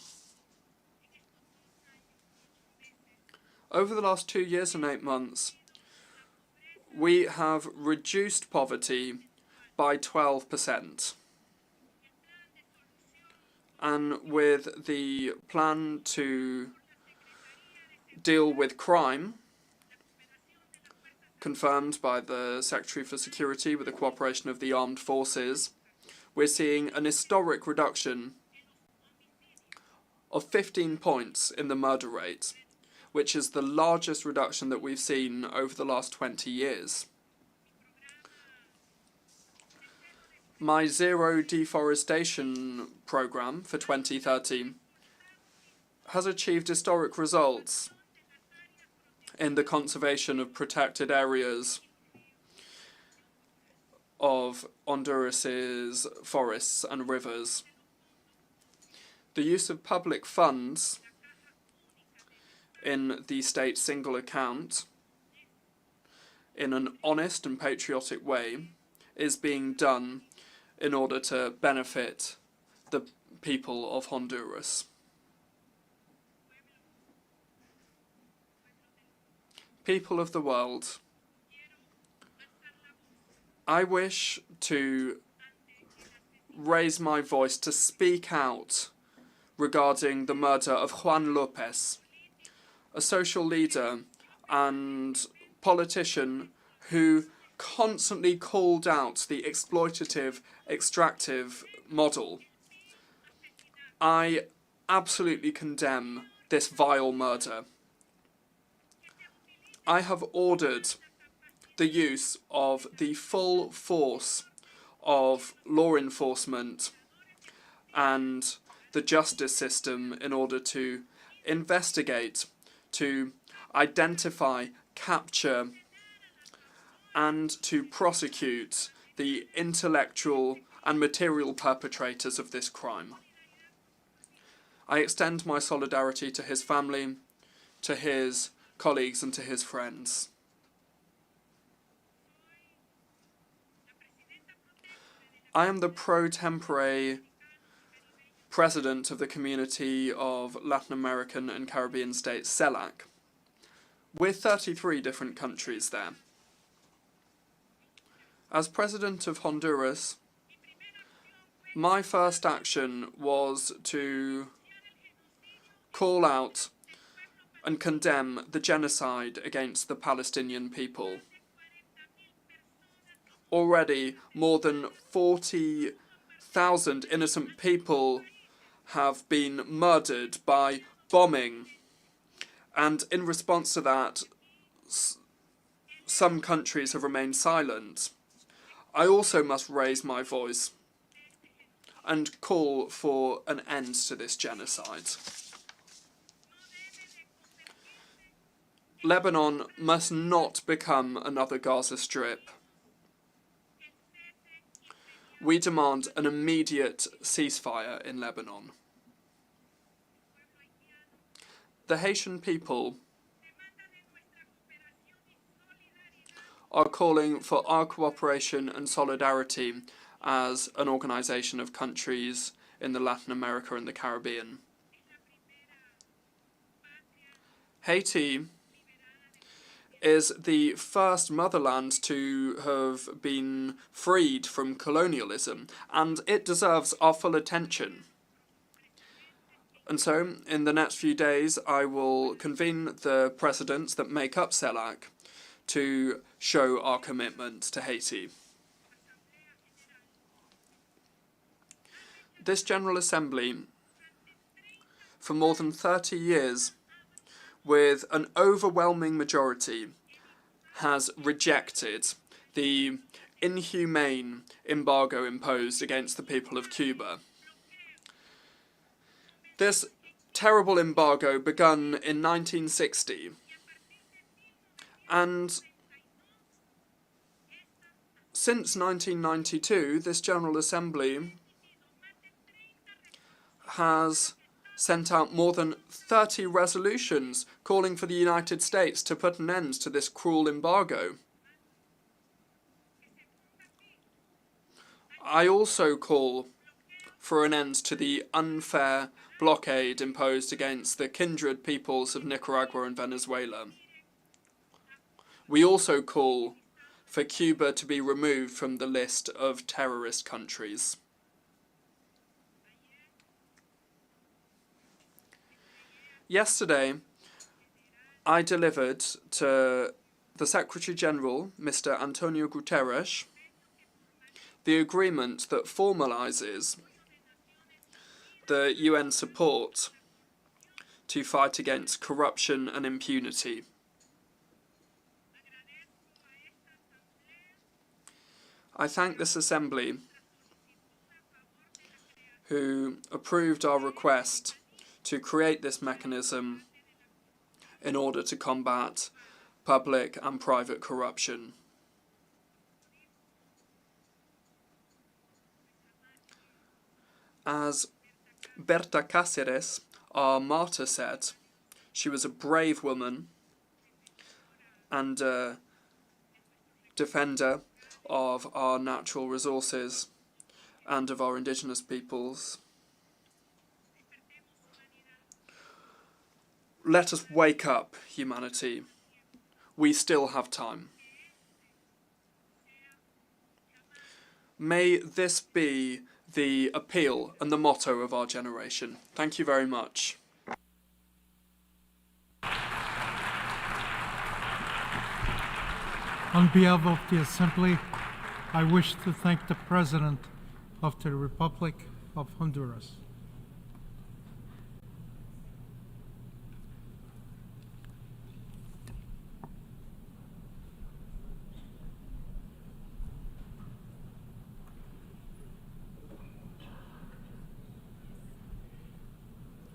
Over the last 2 years and 8 months, we have reduced poverty by 12%. And with the plan to deal with crime, confirmed by the Secretary for Security with the cooperation of the armed forces, we're seeing an historic reduction of 15 points in the murder rate, which is the largest reduction that we've seen over the last 20 years. My zero deforestation program for 2030 has achieved historic results in the conservation of protected areas of Honduras's forests and rivers. The use of public funds in the state single account in an honest and patriotic way is being done in order to benefit the people of Honduras. People of the world, I wish to raise my voice to speak out regarding the murder of Juan Lopez, a social leader and politician who constantly called out the exploitative, extractive model. I absolutely condemn this vile murder. I have ordered the use of the full force of law enforcement and the justice system in order to investigate, to identify, capture, and to prosecute the intellectual and material perpetrators of this crime. I extend my solidarity to his family, to his colleagues, and to his friends. I am the pro tempore president of the Community of Latin American and Caribbean States, CELAC, with 33 different countries there. As president of Honduras, my first action was to call out and condemn the genocide against the Palestinian people. Already, more than 40,000 innocent people have been murdered by bombing, and in response to that, some countries have remained silent. I also must raise my voice and call for an end to this genocide. Lebanon must not become another Gaza Strip. We demand an immediate ceasefire in Lebanon. The Haitian people are calling for our cooperation and solidarity as an organisation of countries in the Latin America and the Caribbean. Haiti is the first motherland to have been freed from colonialism, and it deserves our full attention. And so, in the next few days, I will convene the presidents that make up CELAC to show our commitment to Haiti. This General Assembly, for more than 30 years, with an overwhelming majority, has rejected the inhumane embargo imposed against the people of Cuba. This terrible embargo begun in 1960, and since 1992, this General Assembly has sent out more than 30 resolutions calling for the United States to put an end to this cruel embargo. I also call for an end to the unfair blockade imposed against the kindred peoples of Nicaragua and Venezuela. We also call for Cuba to be removed from the list of terrorist countries. Yesterday, I delivered to the Secretary General, Mr. Antonio Guterres, the agreement that formalises the UN support to fight against corruption and impunity. I thank this Assembly who approved our request to create this mechanism in order to combat public and private corruption. As Berta Cáceres, our martyr, said, she was a brave woman and a defender of our natural resources and of our indigenous peoples. Let us wake up, humanity. We still have time. May this be the appeal and the motto of our generation. Thank you very much. On behalf of the Assembly, I wish to thank the President of the Republic of Honduras.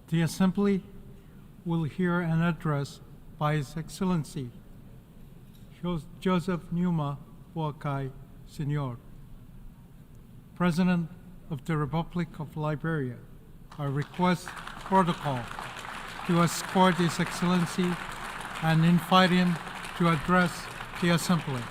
The Assembly will hear an address by His Excellency Joseph Numa Boakai, Sr., President of the Republic of Liberia. I request protocol to escort His Excellency and invite him to address the Assembly.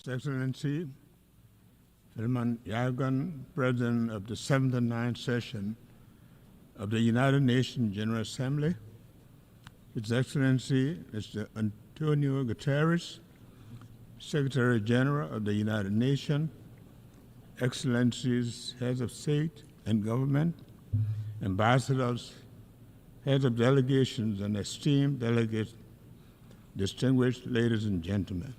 His Excellency, Philemon Yagan, President of the 7th and 9th Session of the United Nations General Assembly, His Excellency Mr. Antonio Guterres, Secretary General of the United Nations, Excellencies, Heads of State and Government, Ambassadors, Heads of Delegations, and esteemed delegates, distinguished ladies and gentlemen.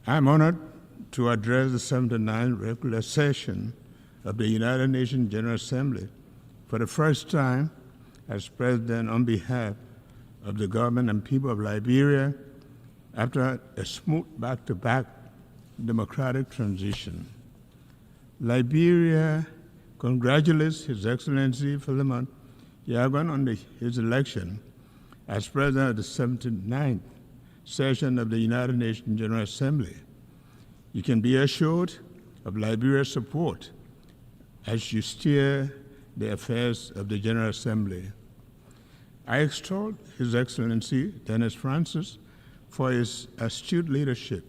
I am honored to address the 79th regular session of the United Nations General Assembly for the first time as President on behalf of the government and people of Liberia after a smooth back-to-back democratic transition. Liberia congratulates His Excellency Philemon Yagan on his election as President of the 79th session of the United Nations General Assembly. You can be assured of Liberia's support as you steer the affairs of the General Assembly. I extol His Excellency Dennis Francis for his astute leadership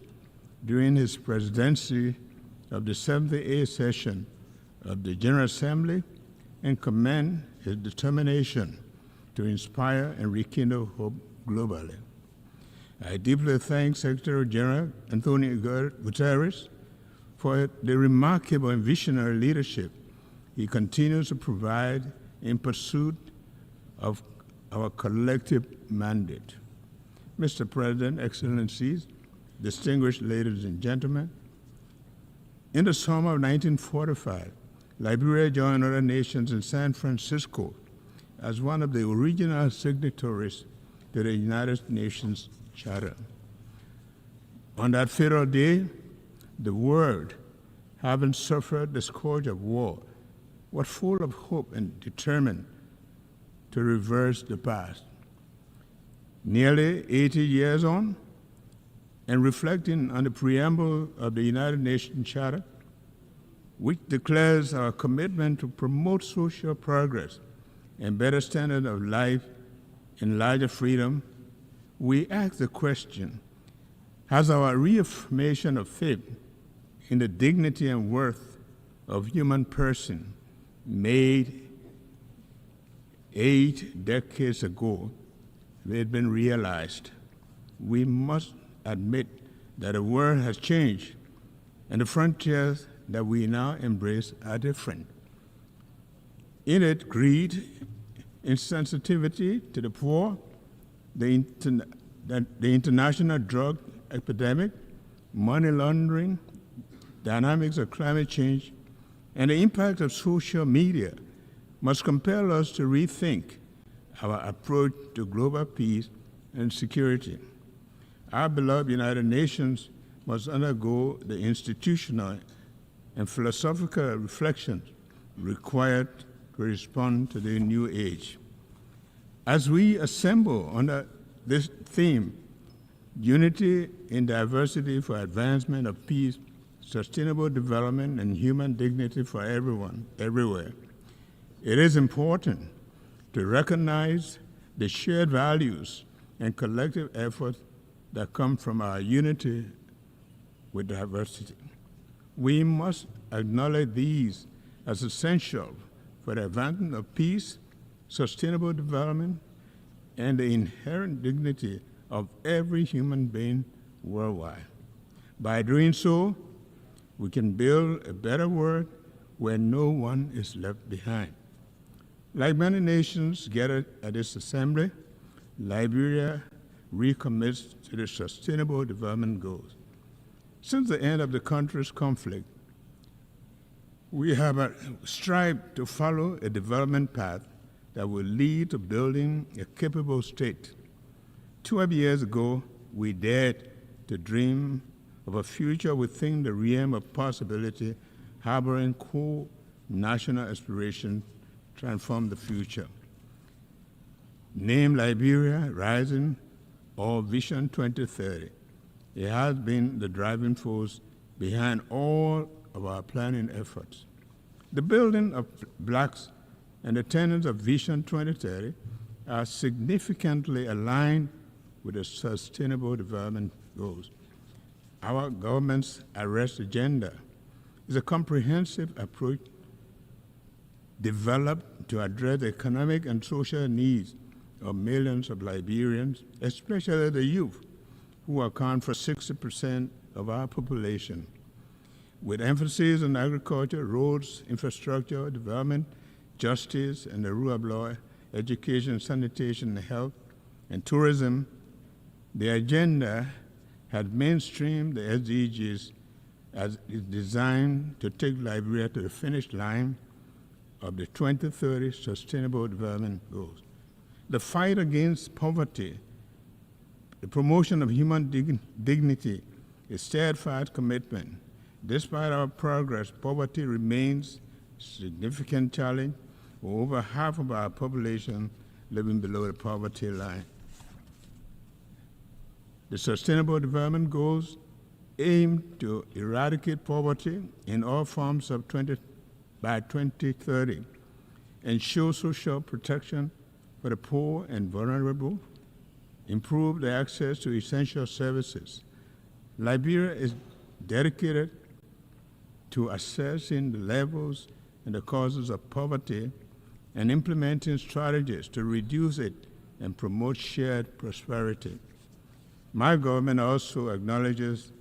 during his presidency of the 78th session of the General Assembly and commend his determination to inspire and rekindle hope globally. I deeply thank Secretary General Antonio Guterres for the remarkable and visionary leadership he continues to provide in pursuit of our collective mandate. Mr. President, Excellencies, distinguished ladies and gentlemen, in the summer of 1945, Liberia joined other nations in San Francisco as one of the original signatories to the United Nations Charter. On that fatal day, the world, having suffered the scourge of war, was full of hope and determined to reverse the past. Nearly 80 years on, and reflecting on the preamble of the United Nations Charter, which declares our commitment to promote social progress and better standard of life and larger freedom, we ask the question, has our reaffirmation of faith in the dignity and worth of human person made 8 decades ago, had been realized. We must admit that the world has changed and the frontiers that we now embrace are different. In it, greed, insensitivity to the poor, the international drug epidemic, money laundering, dynamics of climate change, and the impact of social media must compel us to rethink our approach to global peace and security. Our beloved United Nations must undergo the institutional and philosophical reflections required to respond to the new age. As we assemble under this theme, unity in diversity for advancement of peace, sustainable development, and human dignity for everyone, everywhere, it is important to recognize the shared values and collective efforts that come from our unity with diversity. We must acknowledge these as essential for the advancement of peace, sustainable development, and the inherent dignity of every human being worldwide. By doing so, we can build a better world where no one is left behind. Like many nations gathered at this assembly, Liberia recommits to the Sustainable Development Goals. Since the end of the country's conflict, we have strived to follow a development path that will lead to building a capable state. 12 years ago, we dared to dream of a future within the realm of possibility, harboring core national aspirations to transform the future. Named Liberia Rising or Vision 2030, it has been the driving force behind all of our planning efforts. The building of blocks and the tenets of Vision 2030 are significantly aligned with the Sustainable Development Goals. Our government's Arrest Agenda is a comprehensive approach developed to address the economic and social needs of millions of Liberians, especially the youth, who account for 60% of our population. With emphasis on agriculture, roads, infrastructure, development, justice, and the rule of law, education, sanitation, health, and tourism, the agenda has mainstreamed the SDGs as it's designed to take Liberia to the finish line of the 2030 Sustainable Development Goals. The fight against poverty, the promotion of human dignity, a steadfast commitment. Despite our progress, poverty remains a significant challenge, with over half of our population living below the poverty line. The Sustainable Development Goals aim to eradicate poverty in all forms by 2030, ensure social protection for the poor and vulnerable, improve the access to essential services. Liberia is dedicated to assessing the levels and the causes of poverty and implementing strategies to reduce it and promote shared prosperity. My government also acknowledges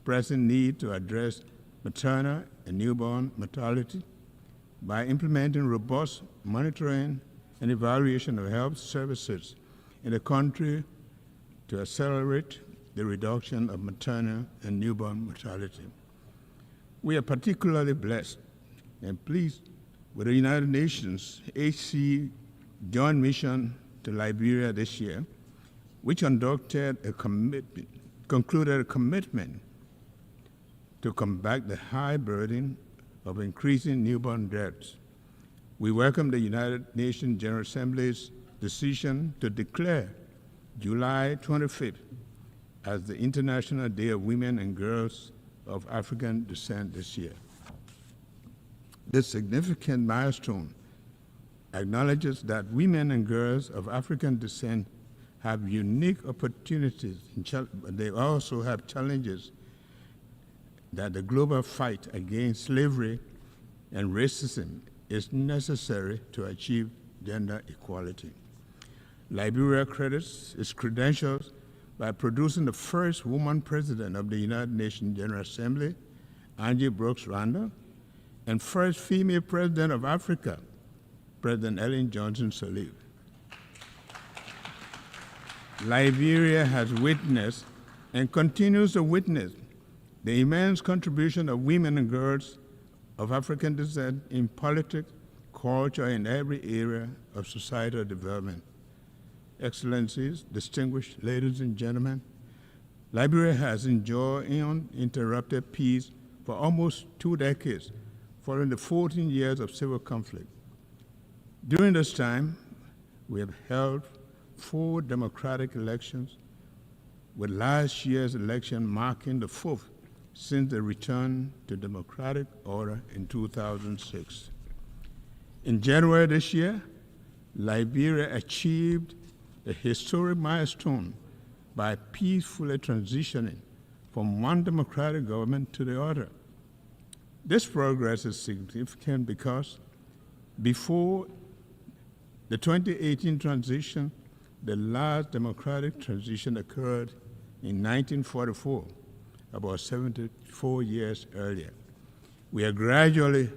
pressing need to address maternal and newborn mortality by implementing robust monitoring and evaluation of health services in the country to accelerate the reduction of maternal and newborn mortality. We are particularly blessed and pleased with the United Nations HC Joint Mission to Liberia this year, which concluded a commitment to combat the high burden of increasing newborn deaths. We welcome the United Nations General Assembly's decision to declare July 25th as the International Day of Women and Girls of African Descent this year. This significant milestone acknowledges that women and girls of African descent have unique opportunities, but they also have challenges that the global fight against slavery and racism is necessary to achieve gender equality. Liberia credits its credentials by producing the first woman president of the United Nations General Assembly, Angie Brooks Randall, and first female president of Africa, President Ellen Johnson Sirleaf. Liberia has witnessed and continues to witness the immense contribution of women and girls of African descent in politics, culture, and every area of societal development. Excellencies, distinguished ladies and gentlemen, Liberia has enjoyed uninterrupted peace for almost 2 decades, following the 14 years of civil conflict. During this time, we have held 4 democratic elections, with last year's election marking the 4th since the return to democratic order in 2006. In January this year, Liberia achieved a historic milestone by peacefully transitioning from one democratic government to the other. This progress is significant because before the 2018 transition, the last democratic transition occurred in 1944, about 74 years earlier. We are gradually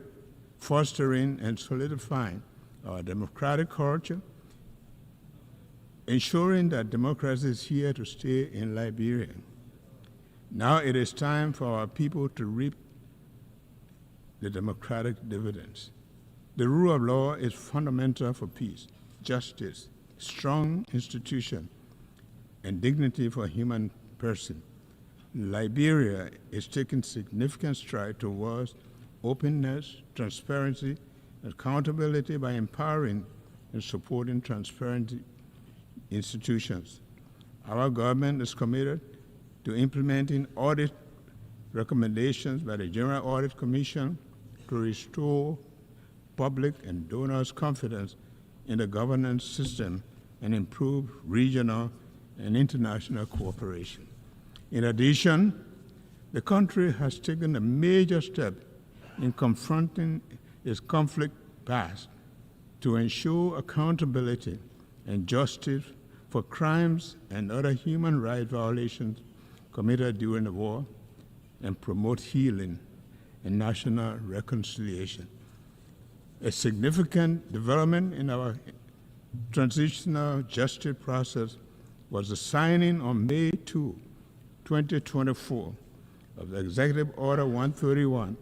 fostering and solidifying our democratic culture, ensuring that democracy is here to stay in Liberia. Now it is time for our people to reap the democratic dividends. The rule of law is fundamental for peace, justice, strong institution, and dignity for a human person. Liberia is taking significant strides towards openness, transparency, and accountability by empowering and supporting transparent institutions. Our government is committed to implementing audit recommendations by the General Audit Commission to restore public and donors' confidence in the governance system and improve regional and international cooperation. In addition, the country has taken a major step in confronting its conflict past to ensure accountability and justice for crimes and other human rights violations committed during the war and promote healing and national reconciliation. A significant development in our transitional justice process was the signing on May 2, 2024, of the Executive Order 131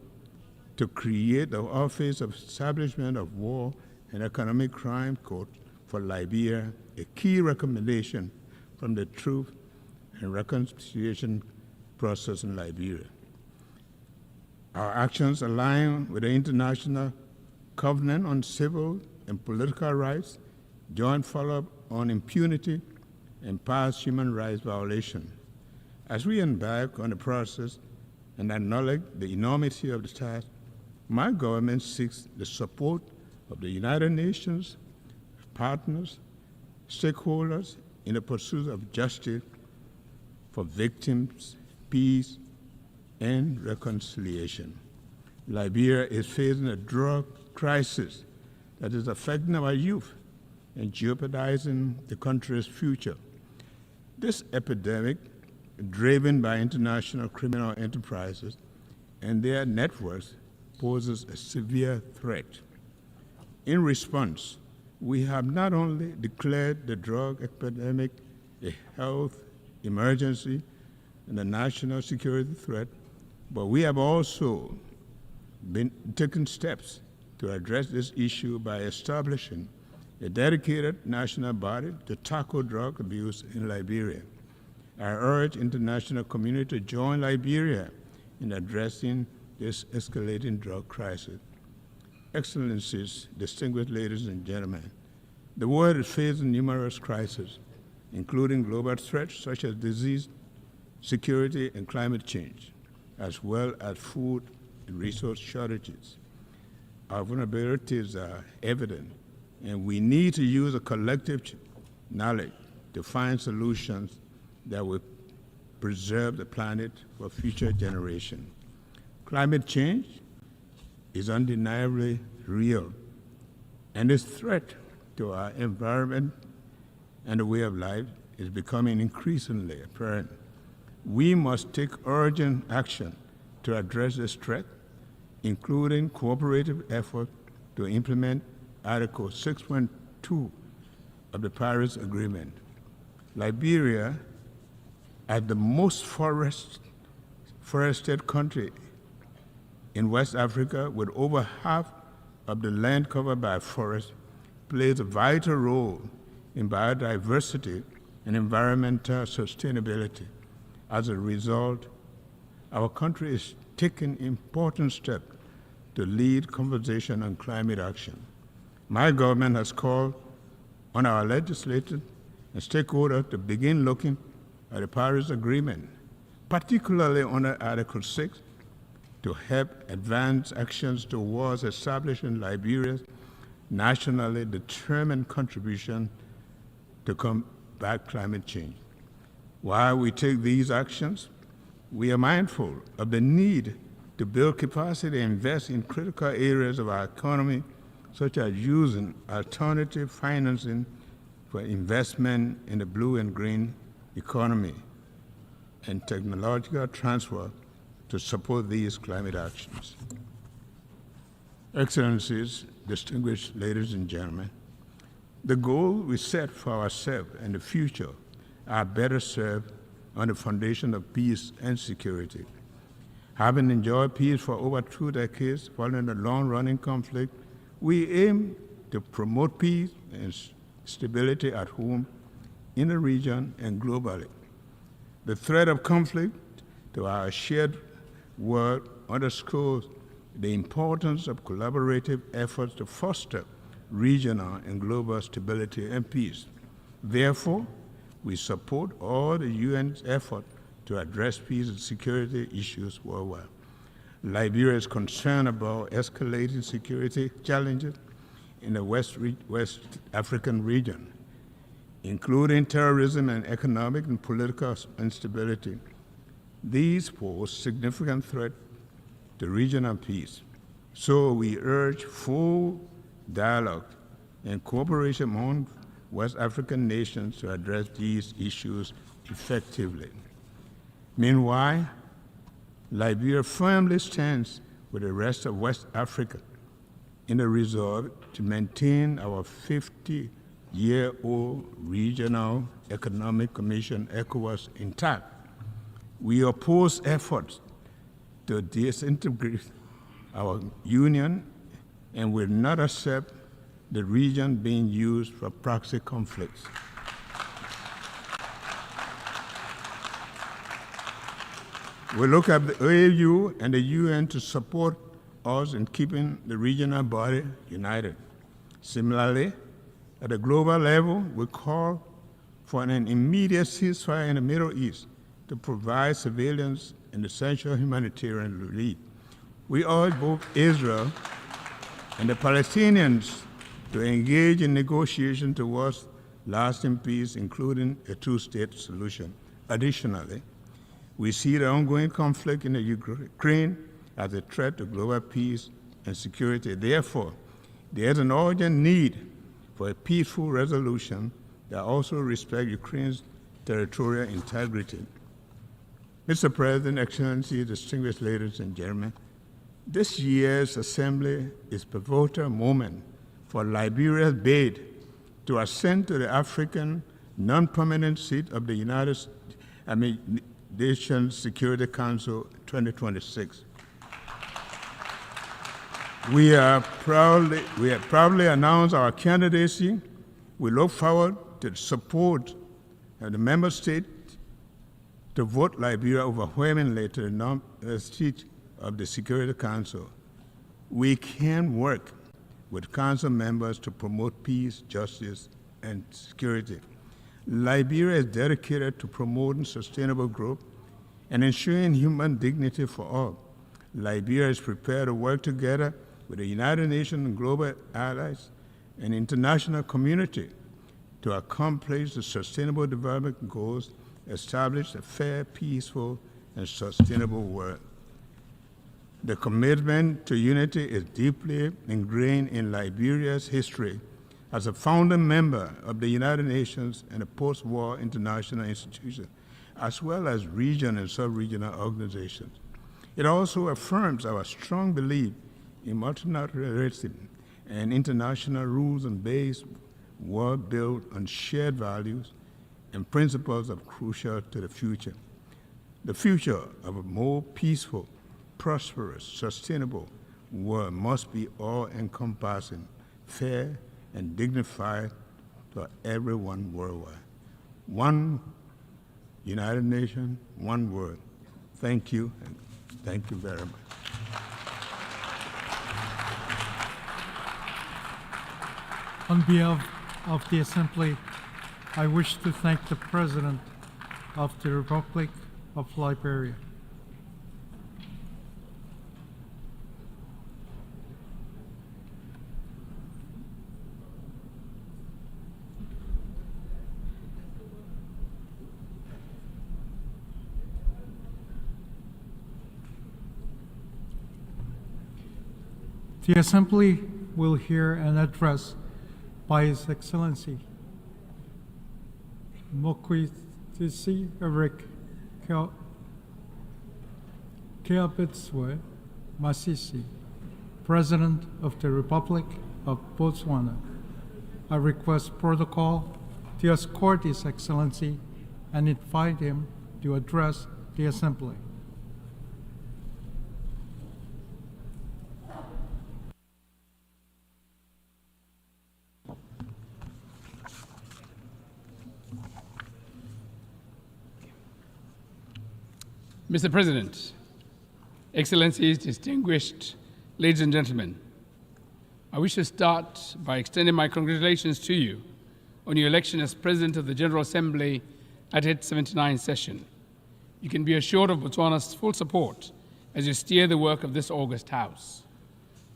to create the Office of Establishment of War and Economic Crime Court for Liberia, a key recommendation from the Truth and Reconciliation process in Liberia. Our actions align with the International Covenant on Civil and Political Rights, joint follow-up on impunity, and past human rights violations. As we embark on the process and acknowledge the enormity of the task, my government seeks the support of the United Nations, partners, stakeholders in the pursuit of justice for victims, peace, and reconciliation. Liberia is facing a drug crisis that is affecting our youth and jeopardizing the country's future. This epidemic, driven by international criminal enterprises and their networks, poses a severe threat. In response, we have not only declared the drug epidemic a health emergency and a national security threat, but we have also been taking steps to address this issue by establishing a dedicated national body to tackle drug abuse in Liberia. I urge international community to join Liberia in addressing this escalating drug crisis. Excellencies, distinguished ladies and gentlemen, the world is facing numerous crises, including global threats such as disease, security, and climate change, as well as food and resource shortages. Our vulnerabilities are evident, and we need to use a collective knowledge to find solutions that will preserve the planet for future generations. Climate change is undeniably real, and its threat to our environment and the way of life is becoming increasingly apparent. We must take urgent action to address this threat, including cooperative efforts to implement Article 6.2 of the Paris Agreement. Liberia, as the most forested country in West Africa, with over half of the land covered by forests, plays a vital role in biodiversity and environmental sustainability. As a result, our country is taking important steps to lead conversation on climate action. My government has called on our legislators and stakeholders to begin looking at the Paris Agreement, particularly under Article 6, to help advance actions towards establishing Liberia's nationally determined contribution to combat climate change. While we take these actions, we are mindful of the need to build capacity and invest in critical areas of our economy, such as using alternative financing for investment in the blue and green economy and technological transfer to support these climate actions. Excellencies, distinguished ladies and gentlemen, the goals we set for ourselves and the future are better served on the foundation of peace and security. Having enjoyed peace for over 2 decades following a long-running conflict, we aim to promote peace and stability at home, in the region, and globally. The threat of conflict to our shared world underscores the importance of collaborative efforts to foster regional and global stability and peace. Therefore, we support all the UN's effort to address peace and security issues worldwide. Liberia is concerned about escalating security challenges in the West African region, including terrorism and economic and political instability. These pose significant threat to regional peace. So we urge full dialogue and cooperation among West African nations to address these issues effectively. Meanwhile, Liberia firmly stands with the rest of West Africa in the resolve to maintain our 50-year-old Regional Economic Commission, ECOWAS, intact. We oppose efforts to disintegrate our union and will not accept the region being used for proxy conflicts. We look at the AU and the UN to support us in keeping the regional body united. Similarly, at the global level, we call for an immediate ceasefire in the Middle East to provide civilians and essential humanitarian relief. We urge both Israel and the Palestinians to engage in negotiations towards lasting peace, including a two-state solution. Additionally, we see the ongoing conflict in the Ukraine as a threat to global peace and security. Therefore, there is an urgent need for a peaceful resolution that also respects Ukraine's territorial integrity. Mr. President, Excellencies, distinguished ladies and gentlemen, this year's Assembly is a pivotal moment for Liberia's bid to ascend to the African non-permanent seat of the United Nations Security Council 2026. We have proudly announced our candidacy. We look forward to the support of the member states to vote Liberia overwhelmingly to the seat of the Security Council. We can work with Council members to promote peace, justice, and security. Liberia is dedicated to promoting sustainable growth and ensuring human dignity for all. Liberia is prepared to work together with the United Nations and global allies and international community to accomplish the sustainable development goals, establish a fair, peaceful, and sustainable world. The commitment to unity is deeply ingrained in Liberia's history as a founding member of the United Nations and a post-war international institution, as well as regional and sub-regional organizations. It also affirms our strong belief in multilateralism and international rules and based world built on shared values and principles are crucial to the future. The future of a more peaceful, prosperous, sustainable world must be all-encompassing, fair, and dignified for everyone worldwide. One United Nations, one world. Thank you, and thank you very much. On behalf of the Assembly, I wish to thank the President of the Republic of Liberia. The Assembly will hear an address by His Excellency Mokwitisi Eric Keabetswe Masisi, President of the Republic of Botswana. I request protocol to escort His Excellency and invite him to address the Assembly. Mr. President, Excellencies, distinguished ladies and gentlemen, I wish to start by extending my congratulations to you on your election as President of the General Assembly at its 79th session. You can be assured of Botswana's full support as you steer the work of this august House.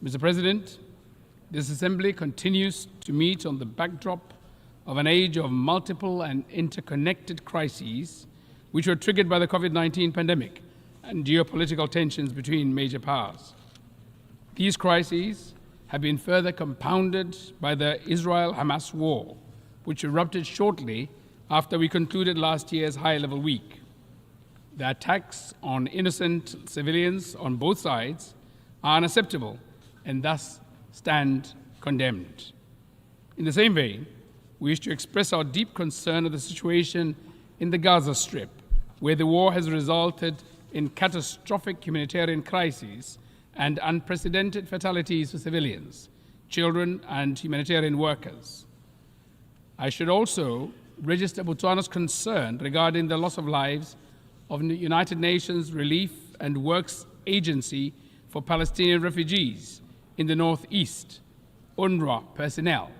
Mr. President, this Assembly continues to meet on the backdrop of an age of multiple and interconnected crises which were triggered by the COVID-19 pandemic and geopolitical tensions between major powers. These crises have been further compounded by the Israel-Hamas war, which erupted shortly after we concluded last year's high-level week. The attacks on innocent civilians on both sides are unacceptable and thus stand condemned. In the same vein, we wish to express our deep concern of the situation in the Gaza Strip, where the war has resulted in catastrophic humanitarian crises and unprecedented fatalities for civilians, children, and humanitarian workers. I should also register Botswana's concern regarding the loss of lives of the United Nations Relief and Works Agency for Palestinian Refugees in the Northeast, UNRWA personnel.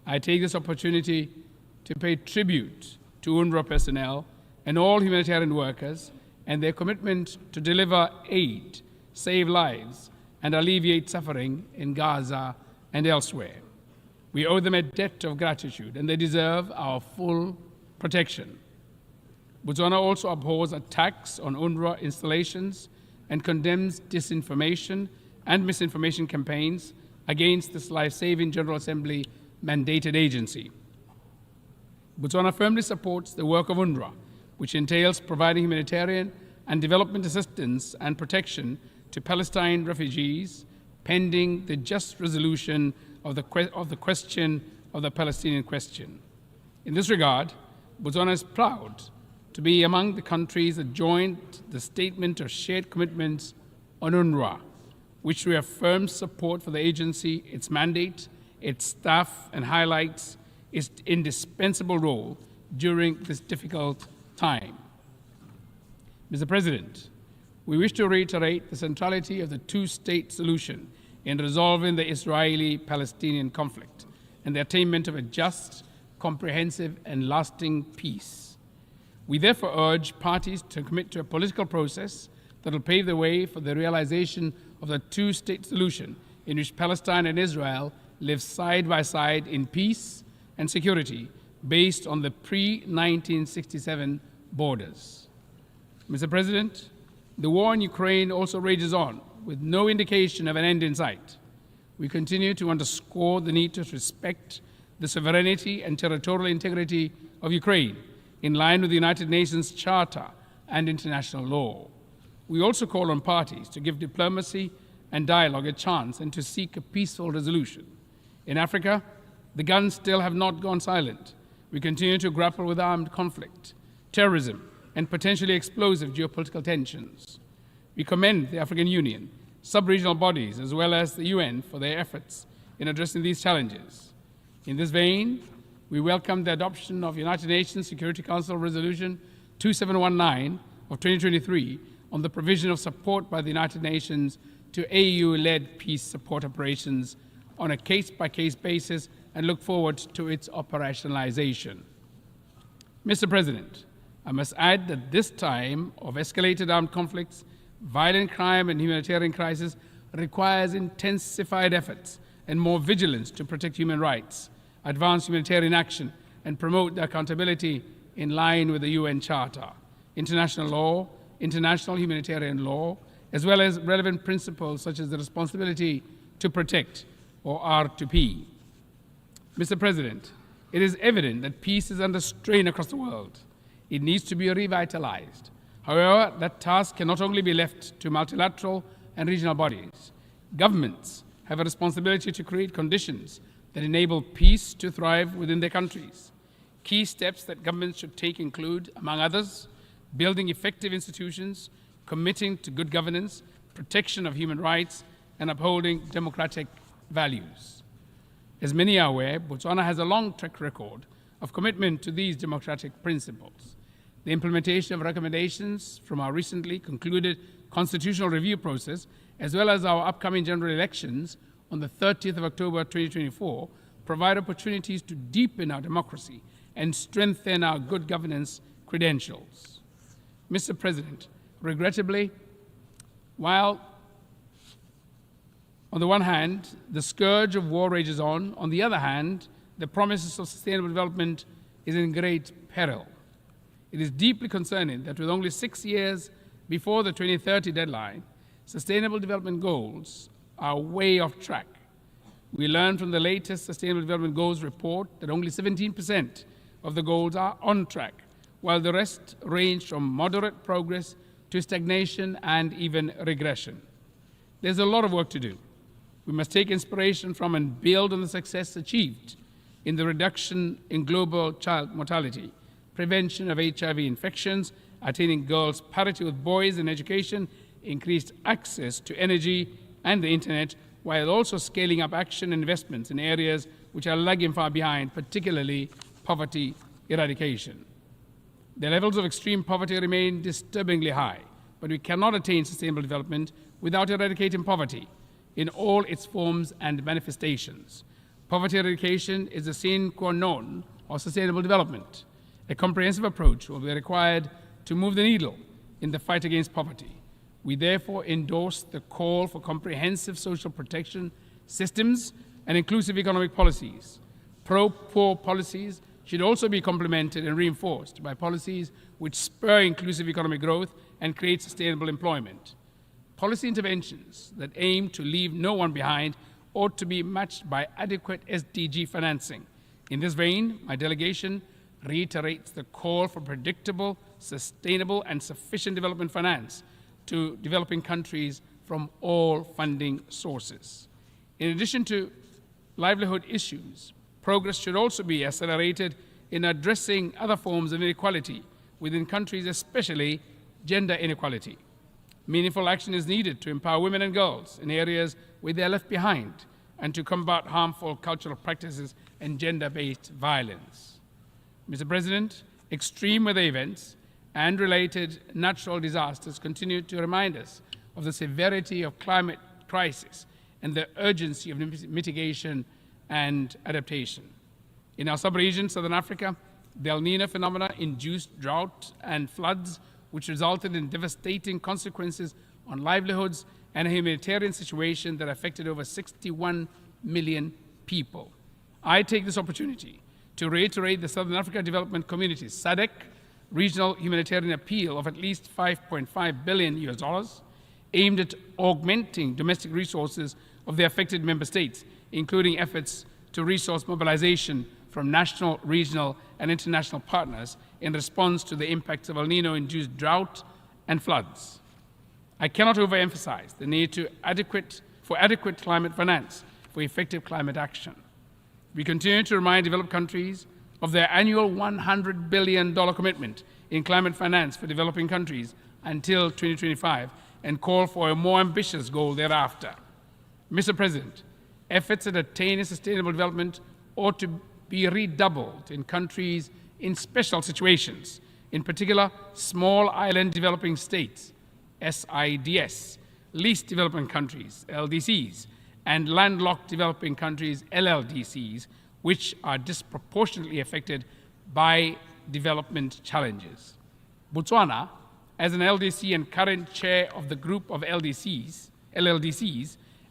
I take this opportunity to pay tribute to UNRWA personnel and all humanitarian workers and their commitment to deliver aid, save lives, and alleviate suffering in Gaza and elsewhere. We owe them a debt of gratitude, and they deserve our full protection. Botswana also abhors attacks on UNRWA installations and condemns disinformation and misinformation campaigns against this life-saving General Assembly mandated agency. Botswana firmly supports the work of UNRWA, which entails providing humanitarian and development assistance and protection to Palestine refugees pending the just resolution of the question of the Palestinian question. In this regard, Botswana is proud to be among the countries that joined the Statement of Shared Commitments on UNRWA, which reaffirms support for the agency, its mandate, its staff, and highlights its indispensable role during this difficult time. Mr. President, we wish to reiterate the centrality of the two-state solution in resolving the Israeli-Palestinian conflict and the attainment of a just, comprehensive, and lasting peace. We therefore urge parties to commit to a political process that will pave the way for the realization of the two-state solution in which Palestine and Israel live side by side in peace and security based on the pre-1967 borders. Mr. President, the war in Ukraine also rages on, with no indication of an end in sight. We continue to underscore the need to respect the sovereignty and territorial integrity of Ukraine in line with the United Nations Charter and international law. We also call on parties to give diplomacy and dialogue a chance and to seek a peaceful resolution. In Africa, the guns still have not gone silent. We continue to grapple with armed conflict, terrorism, and potentially explosive geopolitical tensions. We commend the African Union, sub-regional bodies, as well as the UN for their efforts in addressing these challenges. In this vein, we welcome the adoption of United Nations Security Council Resolution 2719 of 2023 on the provision of support by the United Nations to AU-led peace support operations on a case-by-case basis and look forward to its operationalization. Mr. President, I must add that this time of escalated armed conflicts, violent crime, and humanitarian crisis requires intensified efforts and more vigilance to protect human rights, advance humanitarian action, and promote the accountability in line with the UN Charter, international law, international humanitarian law, as well as relevant principles such as the responsibility to protect, or R2P. Mr. President, it is evident that peace is under strain across the world. It needs to be revitalized. However, that task can not only be left to multilateral and regional bodies. Governments have a responsibility to create conditions that enable peace to thrive within their countries. Key steps that governments should take include, among others, building effective institutions, committing to good governance, protection of human rights, and upholding democratic values. As many are aware, Botswana has a long track record of commitment to these democratic principles. The implementation of recommendations from our recently concluded constitutional review process, as well as our upcoming general elections on the 30th of October 2024, provide opportunities to deepen our democracy and strengthen our good governance credentials. Mr. President, regrettably, while on the one hand, the scourge of war rages on the other hand, the promises of sustainable development is in great peril. It is deeply concerning that with only 6 years before the 2030 deadline, sustainable development goals are way off track. We learned from the latest Sustainable Development Goals report that only 17% of the goals are on track, while the rest range from moderate progress to stagnation and even regression. There's a lot of work to do. We must take inspiration from and build on the success achieved in the reduction in global child mortality, prevention of HIV infections, attaining girls' parity with boys in education, increased access to energy and the internet, while also scaling up action and investments in areas which are lagging far behind, particularly poverty eradication. The levels of extreme poverty remain disturbingly high, but we cannot attain sustainable development without eradicating poverty in all its forms and manifestations. Poverty eradication is the sine qua non of sustainable development. A comprehensive approach will be required to move the needle in the fight against poverty. We therefore endorse the call for comprehensive social protection systems and inclusive economic policies. Pro-poor policies should also be complemented and reinforced by policies which spur inclusive economic growth and create sustainable employment. Policy interventions that aim to leave no one behind ought to be matched by adequate SDG financing. In this vein, my delegation reiterates the call for predictable, sustainable, and sufficient development finance to developing countries from all funding sources. In addition to livelihood issues, progress should also be accelerated in addressing other forms of inequality within countries, especially gender inequality. Meaningful action is needed to empower women and girls in areas where they are left behind and to combat harmful cultural practices and gender-based violence. Mr. President, extreme weather events and related natural disasters continue to remind us of the severity of climate crisis and the urgency of mitigation and adaptation. In our sub-region, Southern Africa, the El Niño phenomena induced drought and floods, which resulted in devastating consequences on livelihoods and a humanitarian situation that affected over 61 million people. I take this opportunity to reiterate the Southern Africa Development Community's SADC regional humanitarian appeal of at least $5.5 billion aimed at augmenting domestic resources of the affected member states, including efforts to resource mobilization from national, regional, and international partners in response to the impacts of El Nino-induced drought and floods. I cannot overemphasize the need for adequate climate finance for effective climate action. We continue to remind developed countries of their annual $100 billion commitment in climate finance for developing countries until 2025 and call for a more ambitious goal thereafter. Mr. President, efforts at attaining sustainable development ought to be redoubled in countries in special situations, in particular small island developing states, SIDS, least developing countries, LDCs, and landlocked developing countries, LLDCs, which are disproportionately affected by development challenges. Botswana, as an LDC and current chair of the group of LLDCs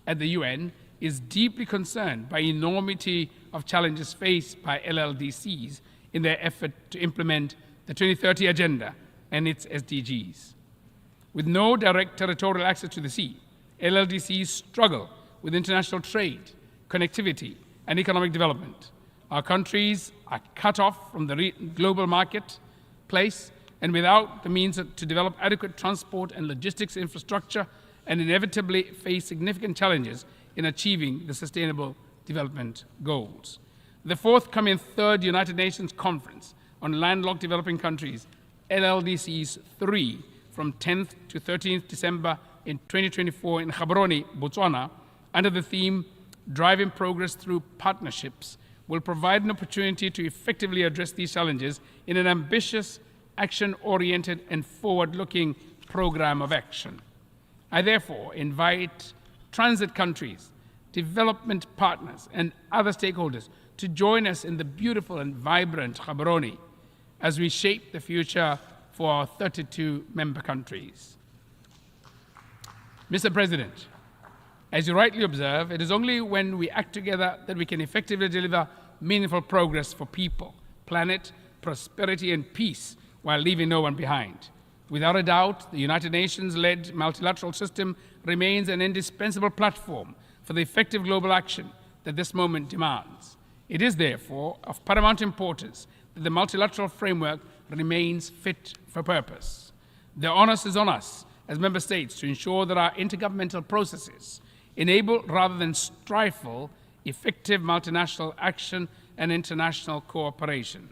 at the UN, is deeply concerned by enormity of challenges faced by LLDCs in their effort to implement the 2030 Agenda and its SDGs. With no direct territorial access to the sea, LLDCs struggle with international trade, connectivity, and economic development. Our countries are cut off from the global marketplace and without the means to develop adequate transport and logistics infrastructure, and inevitably face significant challenges in achieving the Sustainable Development Goals. The forthcoming third United Nations Conference on Landlocked Developing Countries, LLDCs 3, from 10th to 13th December in 2024 in Gaborone, Botswana, under the theme Driving Progress Through Partnerships, will provide an opportunity to effectively address these challenges in an ambitious, action-oriented, and forward-looking program of action. I therefore invite transit countries, development partners, and other stakeholders to join us in the beautiful and vibrant Gaborone as we shape the future for our 32 member countries. Mr. President, as you rightly observe, it is only when we act together that we can effectively deliver meaningful progress for people, planet, prosperity, and peace while leaving no one behind. Without a doubt, the United Nations-led multilateral system remains an indispensable platform for the effective global action that this moment demands. It is therefore of paramount importance that the multilateral framework remains fit for purpose. The onus is on us as member states to ensure that our intergovernmental processes enable rather than stifle effective multinational action and international cooperation.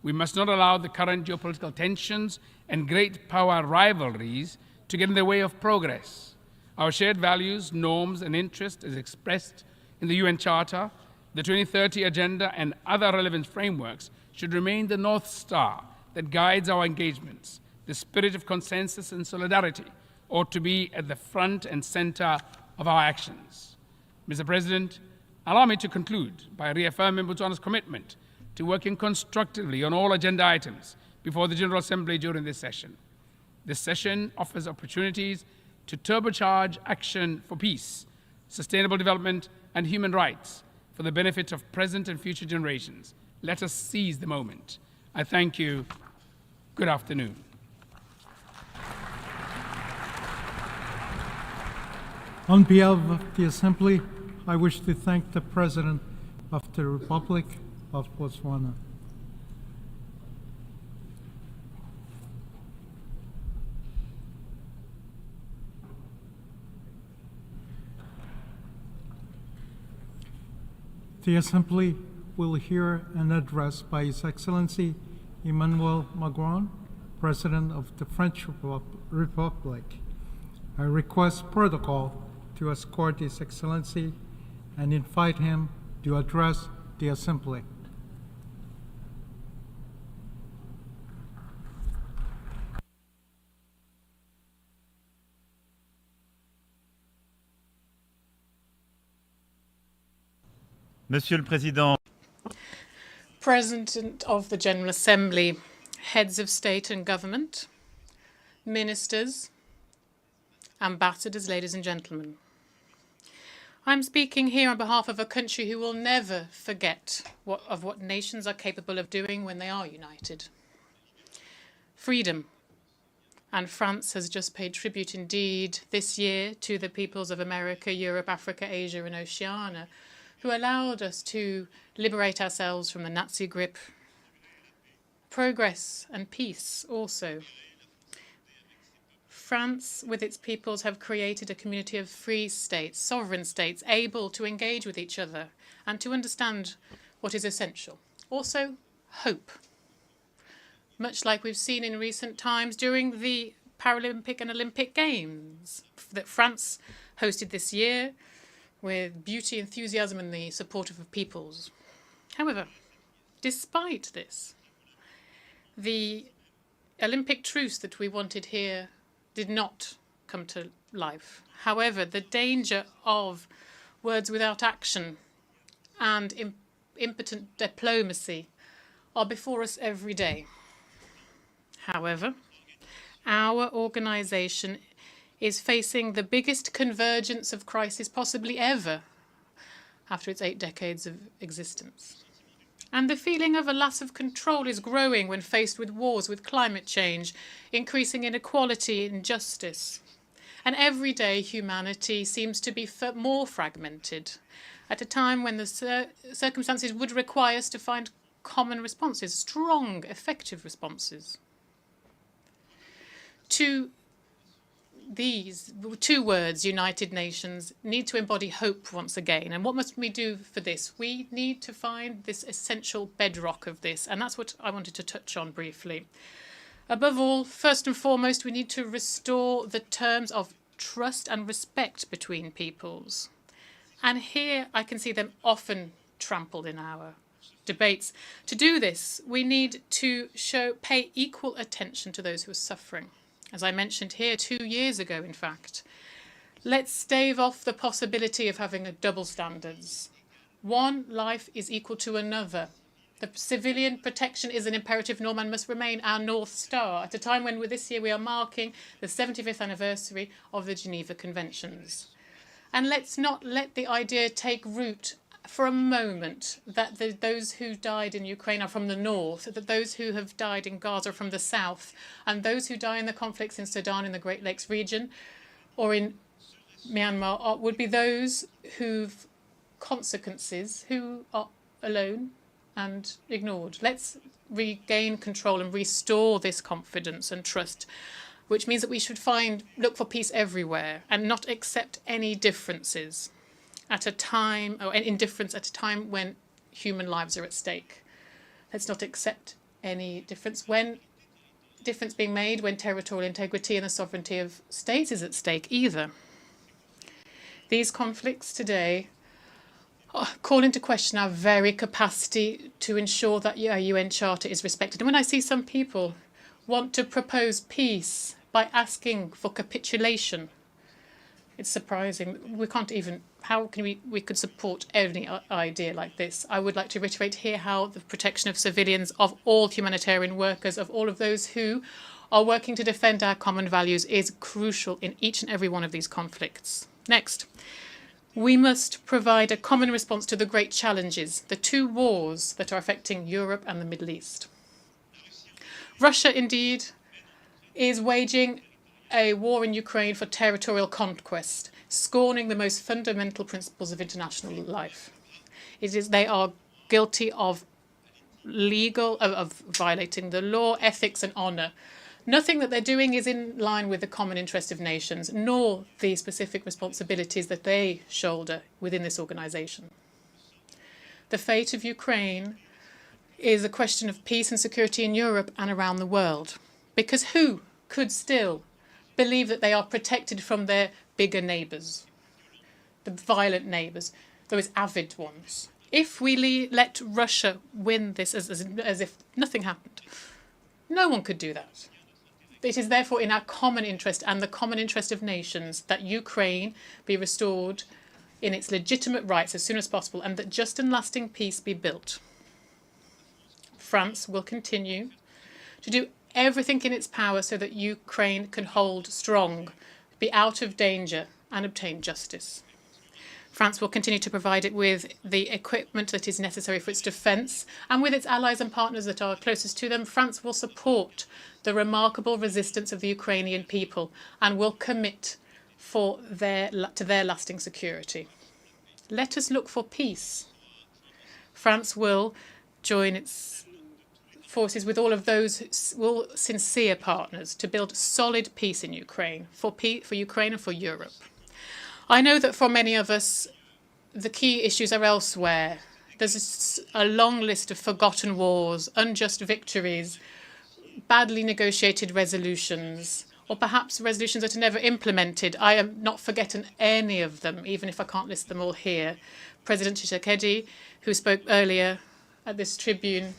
We must not allow the current geopolitical tensions and great power rivalries to get in the way of progress. Our shared values, norms, and interests, as expressed in the UN Charter, the 2030 Agenda, and other relevant frameworks, should remain the North Star that guides our engagements. The spirit of consensus and solidarity ought to be at the front and center of our actions. Mr. President, allow me to conclude by reaffirming Botswana's commitment to working constructively on all agenda items before the General Assembly during this session. This session offers opportunities to turbocharge action for peace, sustainable development, and human rights for the benefit of present and future generations. Let us seize the moment. I thank you. Good afternoon. On behalf of the Assembly, I wish to thank the President of the Republic of Botswana. The Assembly will hear an address by His Excellency Emmanuel Macron, President of the French Republic. I request protocol to escort His Excellency and invite him to address the Assembly. Monsieur le Président, President of the General Assembly, heads of state and government, ministers, ambassadors, ladies and gentlemen. I'm speaking here on behalf of a country who will never forget what nations are capable of doing when they are united. Freedom, And France has just paid tribute indeed this year to the peoples of America, Europe, Africa, Asia, and Oceania, who allowed us to liberate ourselves from the Nazi grip. Progress and peace also. France, with its peoples, have created a community of free states, sovereign states, able to engage with each other and to understand what is essential. Also, hope. Much like we've seen in recent times during the Paralympic and Olympic Games that France hosted this year with beauty, enthusiasm, and the support of the peoples. However, despite this, the Olympic truce that we wanted here did not come to life. However, the danger of words without action and impotent diplomacy are before us every day. However, our organization is facing the biggest convergence of crisis possibly ever after its 8 decades of existence. And the feeling of a loss of control is growing when faced with wars, with climate change, increasing inequality, injustice. And every day humanity seems to be more fragmented at a time when the circumstances would require us to find common responses, strong, effective responses. To these 2 words, United Nations, need to embody hope once again. And what must we do for this? We need to find this essential bedrock of this, and that's what I wanted to touch on briefly. Above all, first and foremost, we need to restore the terms of trust and respect between peoples. And here I can see them often trampled in our debates. To do this, we need to pay equal attention to those who are suffering. As I mentioned here 2 years ago, in fact, let's stave off the possibility of having double standards. One life is equal to another. The civilian protection is an imperative norm and must remain our North Star at a time when this year we are marking the 75th anniversary of the Geneva Conventions. And let's not let the idea take root for a moment that those who died in Ukraine are from the north, that those who have died in Gaza are from the south, and those who die in the conflicts in Sudan in the Great Lakes region or in Myanmar would be those who've consequences, who are alone and ignored. Let's regain control and restore this confidence and trust, which means that we should look for peace everywhere and not accept any differences at a time, or indifference at a time when human lives are at stake. Let's not accept any difference when difference being made when territorial integrity and the sovereignty of states is at stake either. These conflicts today call into question our very capacity to ensure that our UN Charter is respected. And when I see some people want to propose peace by asking for capitulation, it's surprising. We can't even, how can we could support any idea like this? I would like to reiterate here how the protection of civilians, of all humanitarian workers, of all of those who are working to defend our common values is crucial in each and every one of these conflicts. Next, we must provide a common response to the great challenges, the 2 wars that are affecting Europe and the Middle East. Russia, indeed, is waging a war in Ukraine for territorial conquest, scorning the most fundamental principles of international life. They are guilty of violating the law, ethics, and honour. Nothing that they're doing is in line with the common interest of nations, nor the specific responsibilities that they shoulder within this organisation. The fate of Ukraine is a question of peace and security in Europe and around the world, because who could still believe that they are protected from their bigger neighbours, the violent neighbours, those avid ones? If we let Russia win this as if nothing happened, no one could do that. It is therefore in our common interest and the common interest of nations that Ukraine be restored in its legitimate rights as soon as possible and that just and lasting peace be built. France will continue to do everything in its power so that Ukraine can hold strong, be out of danger and obtain justice. France will continue to provide it with the equipment that is necessary for its defence, and with its allies and partners that are closest to them, France will support the remarkable resistance of the Ukrainian people and will commit to their lasting security. Let us look for peace. France will join its forces with all of those sincere partners to build solid peace in Ukraine, for Ukraine and for Europe. I know that for many of us, the key issues are elsewhere. There's a long list of forgotten wars, unjust victories, badly negotiated resolutions, or perhaps resolutions that are never implemented. I am not forgetting any of them, even if I can't list them all here. President Tshisekedi, who spoke earlier at this tribune,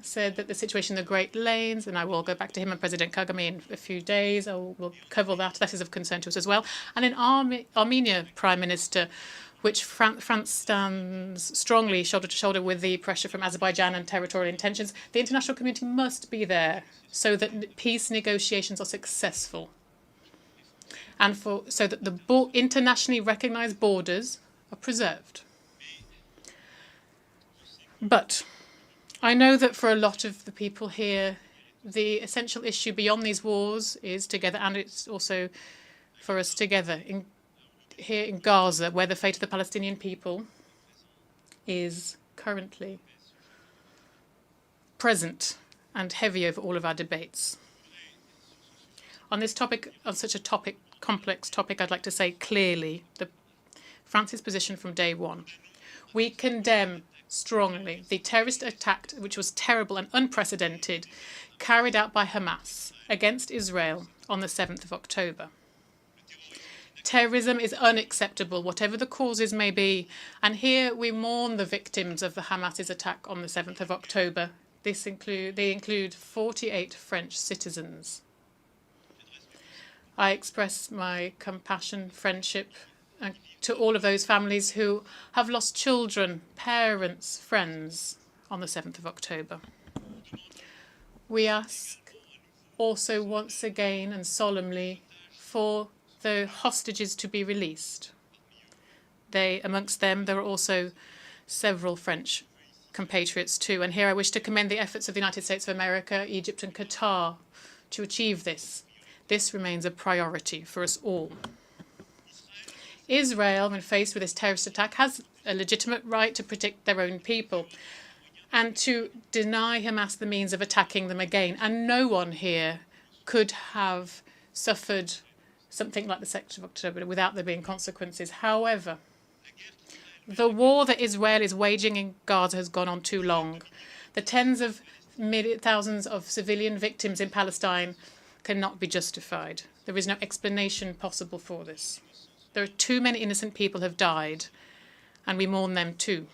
said that the situation in the Great Lanes, and I will go back to him and President Kagame in a few days, we'll cover that. That is of concern to us as well. And in Armenia, Prime Minister, which France stands strongly shoulder to shoulder with the pressure from Azerbaijan and territorial intentions, the international community must be there so that peace negotiations are successful and so that the internationally recognized borders are preserved. But I know that for a lot of the people here, the essential issue beyond these wars is together, and it's also for us together here in Gaza, where the fate of the Palestinian people is currently present and heavy over all of our debates. On this topic, on such a complex topic, I'd like to say clearly France's position from day one. We condemn strongly the terrorist attack, which was terrible and unprecedented, carried out by Hamas against Israel on the 7th of October. Terrorism is unacceptable, whatever the causes may be, and here we mourn the victims of the Hamas's attack on the 7th of October. They include 48 French citizens. I express my compassion, friendship, to all of those families who have lost children, parents, friends on the 7th of October. We ask also once again and solemnly for the hostages to be released. Amongst them, there are also several French compatriots too. And here I wish to commend the efforts of the United States of America, Egypt and Qatar to achieve this. This remains a priority for us all. Israel, when faced with this terrorist attack, has a legitimate right to protect their own people and to deny Hamas the means of attacking them again. And no one here could have suffered something like the 2nd of October without there being consequences. However, the war that Israel is waging in Gaza has gone on too long. The tens of thousands of civilian victims in Palestine cannot be justified. There is no explanation possible for this. There are too many innocent people who have died, and we mourn them too.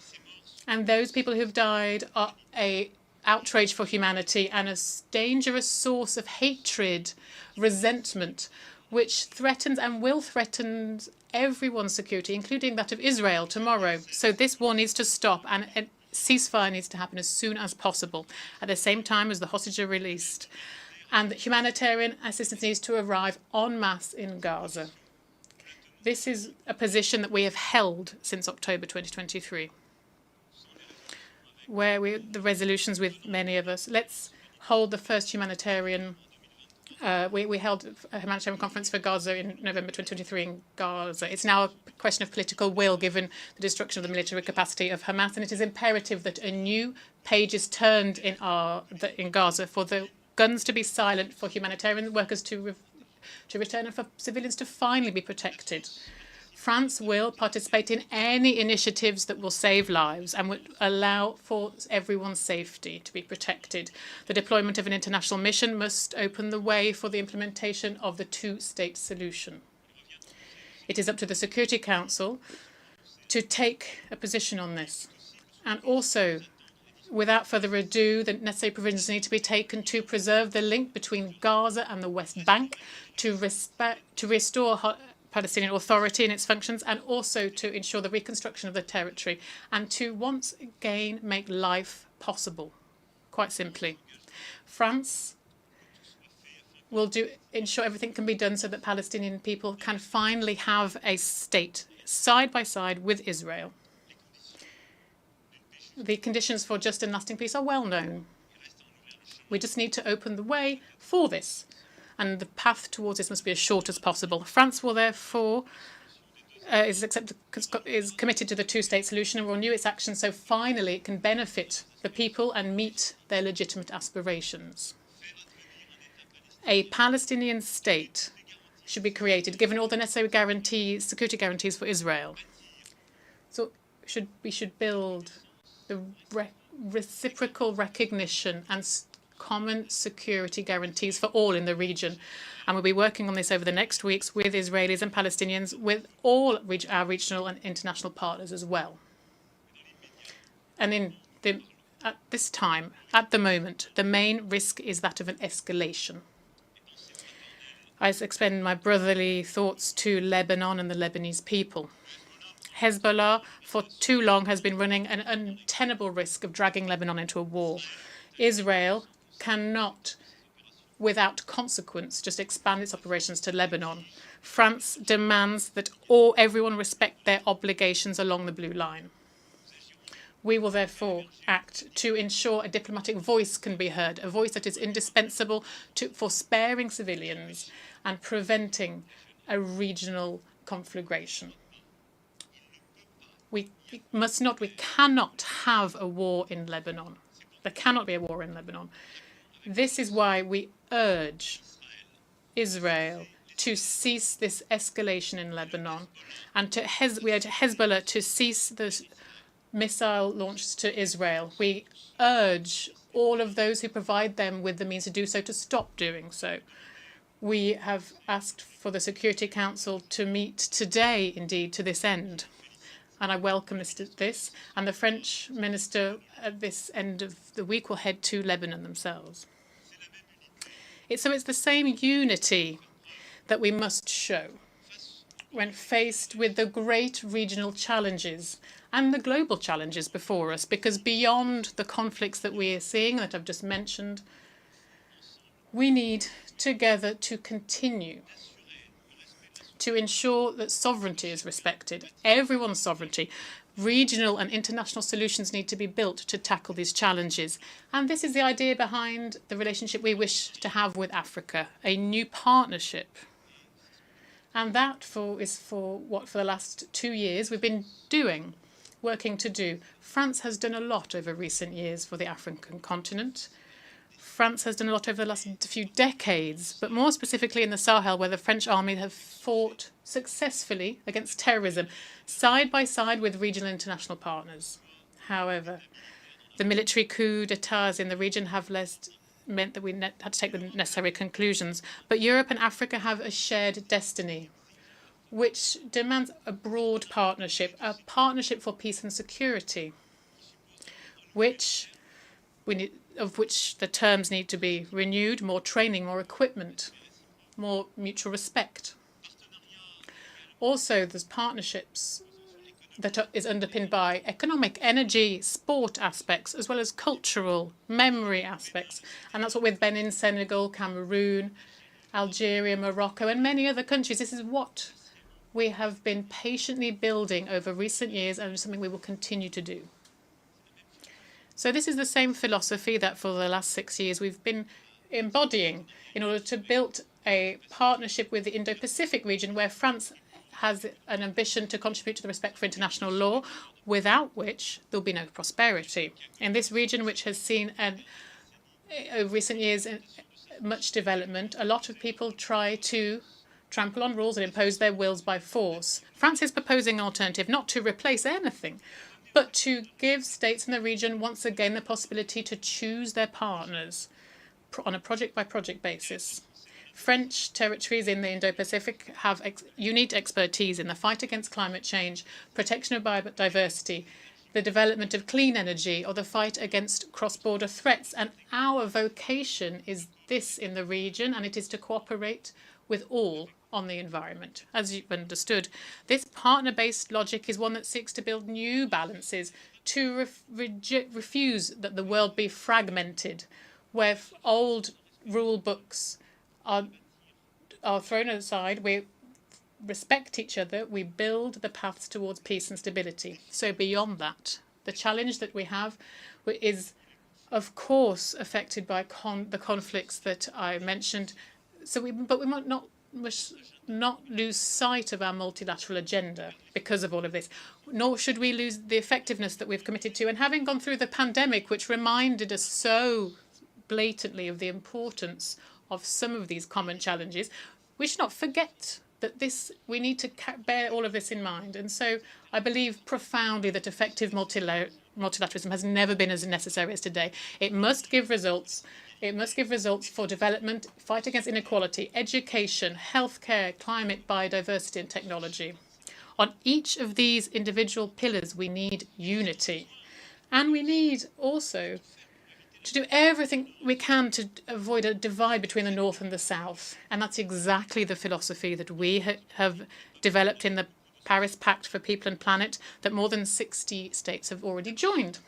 And those people who have died are an outrage for humanity and a dangerous source of hatred, resentment, which threatens and will threaten everyone's security, including that of Israel tomorrow. So this war needs to stop, and a ceasefire needs to happen as soon as possible, at the same time as the hostages are released. And that humanitarian assistance needs to arrive en masse in Gaza. This is a position that we have held since October 2023, where the resolutions with many of us. Let's hold the first humanitarian. We held a humanitarian conference for Gaza in November 2023 in Gaza. It's now a question of political will, given the destruction of the military capacity of Hamas, and it is imperative that a new page is turned in Gaza for the guns to be silent, for humanitarian workers to return, and for civilians to finally be protected. France will participate in any initiatives that will save lives and would allow for everyone's safety to be protected. The deployment of an international mission must open the way for the implementation of the two-state solution. It is up to the Security Council to take a position on this. And also, without further ado, the necessary provisions need to be taken to preserve the link between Gaza and the West Bank, to restore Palestinian Authority and its functions, and also to ensure the reconstruction of the territory, and to once again make life possible, quite simply. France will ensure everything can be done so that Palestinian people can finally have a state side by side with Israel. The conditions for just and lasting peace are well known. We just need to open the way for this, and the path towards this must be as short as possible. France will therefore is committed to the two-state solution and will renew its action so finally it can benefit the people and meet their legitimate aspirations. A Palestinian state should be created, given all the necessary security guarantees for Israel. So we should build the reciprocal recognition and common security guarantees for all in the region. And we'll be working on this over the next weeks with Israelis and Palestinians, with all our regional and international partners as well. And at this time, at the moment, the main risk is that of an escalation. I extend my brotherly thoughts to Lebanon and the Lebanese people. Hezbollah, for too long, has been running an untenable risk of dragging Lebanon into a war. Israel cannot, without consequence, just expand its operations to Lebanon. France demands that everyone respect their obligations along the blue line. We will therefore act to ensure a diplomatic voice can be heard, a voice that is indispensable for sparing civilians and preventing a regional conflagration. We cannot have a war in Lebanon. There cannot be a war in Lebanon. This is why we urge Israel to cease this escalation in Lebanon, and we urge Hezbollah to cease the missile launches to Israel. We urge all of those who provide them with the means to do so to stop doing so. We have asked for the Security Council to meet today, indeed, to this end. And I welcome this. And the French minister at this end of the week will head to Lebanon themselves. It's the same unity that we must show when faced with the great regional challenges and the global challenges before us, because beyond the conflicts that we are seeing, that I've just mentioned, we need together to continue to ensure that sovereignty is respected, everyone's sovereignty. Regional and international solutions need to be built to tackle these challenges. And this is the idea behind the relationship we wish to have with Africa, a new partnership. And that is for what for the last 2 years we've been doing, working to do. France has done a lot over recent years for the African continent. France has done a lot over the last few decades, but more specifically in the Sahel, where the French army have fought successfully against terrorism, side by side with regional and international partners. However, the military coups d'etats in the region have meant that we had to take the necessary conclusions. But Europe and Africa have a shared destiny, which demands a broad partnership, a partnership for peace and security, of which the terms need to be renewed, more training, more equipment, more mutual respect. Also, there's partnerships that is underpinned by economic, energy, sport aspects, as well as cultural, memory aspects. And that's what with Benin, Senegal, Cameroon, Algeria, Morocco, and many other countries. This is what we have been patiently building over recent years, and something we will continue to do. So this is the same philosophy that for the last 6 years we've been embodying in order to build a partnership with the Indo-Pacific region, where France has an ambition to contribute to the respect for international law, without which there'll be no prosperity. In this region, which has seen over recent years much development, a lot of people try to trample on rules and impose their wills by force. France is proposing an alternative, not to replace anything, but to give states in the region once again the possibility to choose their partners on a project-by-project basis. French territories in the Indo-Pacific have unique expertise in the fight against climate change, protection of biodiversity, the development of clean energy, or the fight against cross-border threats. And our vocation is this in the region, and it is to cooperate with all on the environment. As you've understood, this partner-based logic is one that seeks to build new balances, to refuse that the world be fragmented, where old rule books are thrown aside. respect each other, we build the paths towards peace and stability. So beyond that, the challenge that we have is, of course, affected by the conflicts that I mentioned. But we must not lose sight of our multilateral agenda because of all of this, nor should we lose the effectiveness that we've committed to. And having gone through the pandemic, which reminded us so blatantly of the importance of some of these common challenges, we should not forget that we need to bear all of this in mind. And so I believe profoundly that effective multilateralism has never been as necessary as today. It must give results. It must give results for development, fight against inequality, education, healthcare, climate, biodiversity, and technology. On each of these individual pillars, we need unity. And we need also to do everything we can to avoid a divide between the North and the South. And that's exactly the philosophy that we have developed in the Paris Pact for People and Planet that more than 60 states have already joined.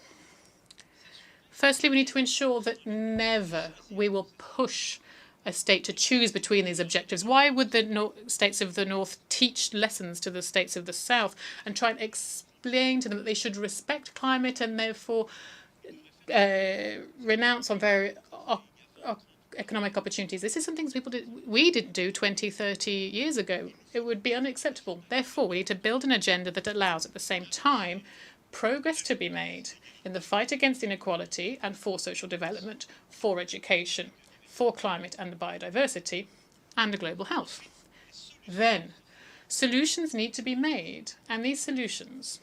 Firstly, we need to ensure that never we will push a state to choose between these objectives. Why would the states of the North teach lessons to the states of the South and try and explain to them that they should respect climate and therefore renounce on very economic opportunities? This is some things we didn't do 20, 30 years ago. It would be unacceptable. Therefore, we need to build an agenda that allows, at the same time, progress to be made in the fight against inequality and for social development, for education, for climate and biodiversity, and global health. Then, solutions need to be made, and these solutions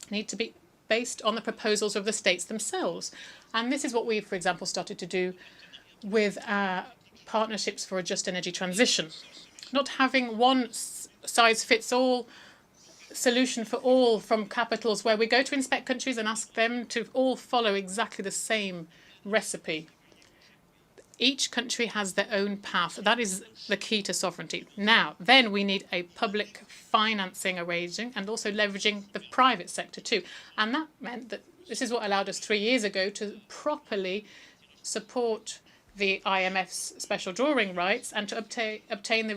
need to be based on the proposals of the states themselves. And this is what we, for example, started to do with our partnerships for a just energy transition. Not having one size-fits-all solution for all from capitals where we go to inspect countries and ask them to all follow exactly the same recipe. Each country has their own path. That is the key to sovereignty. Now, then we need a public financing arranging and also leveraging the private sector too. And that meant that this is what allowed us 3 years ago to properly support the IMF's special drawing rights and to obtain the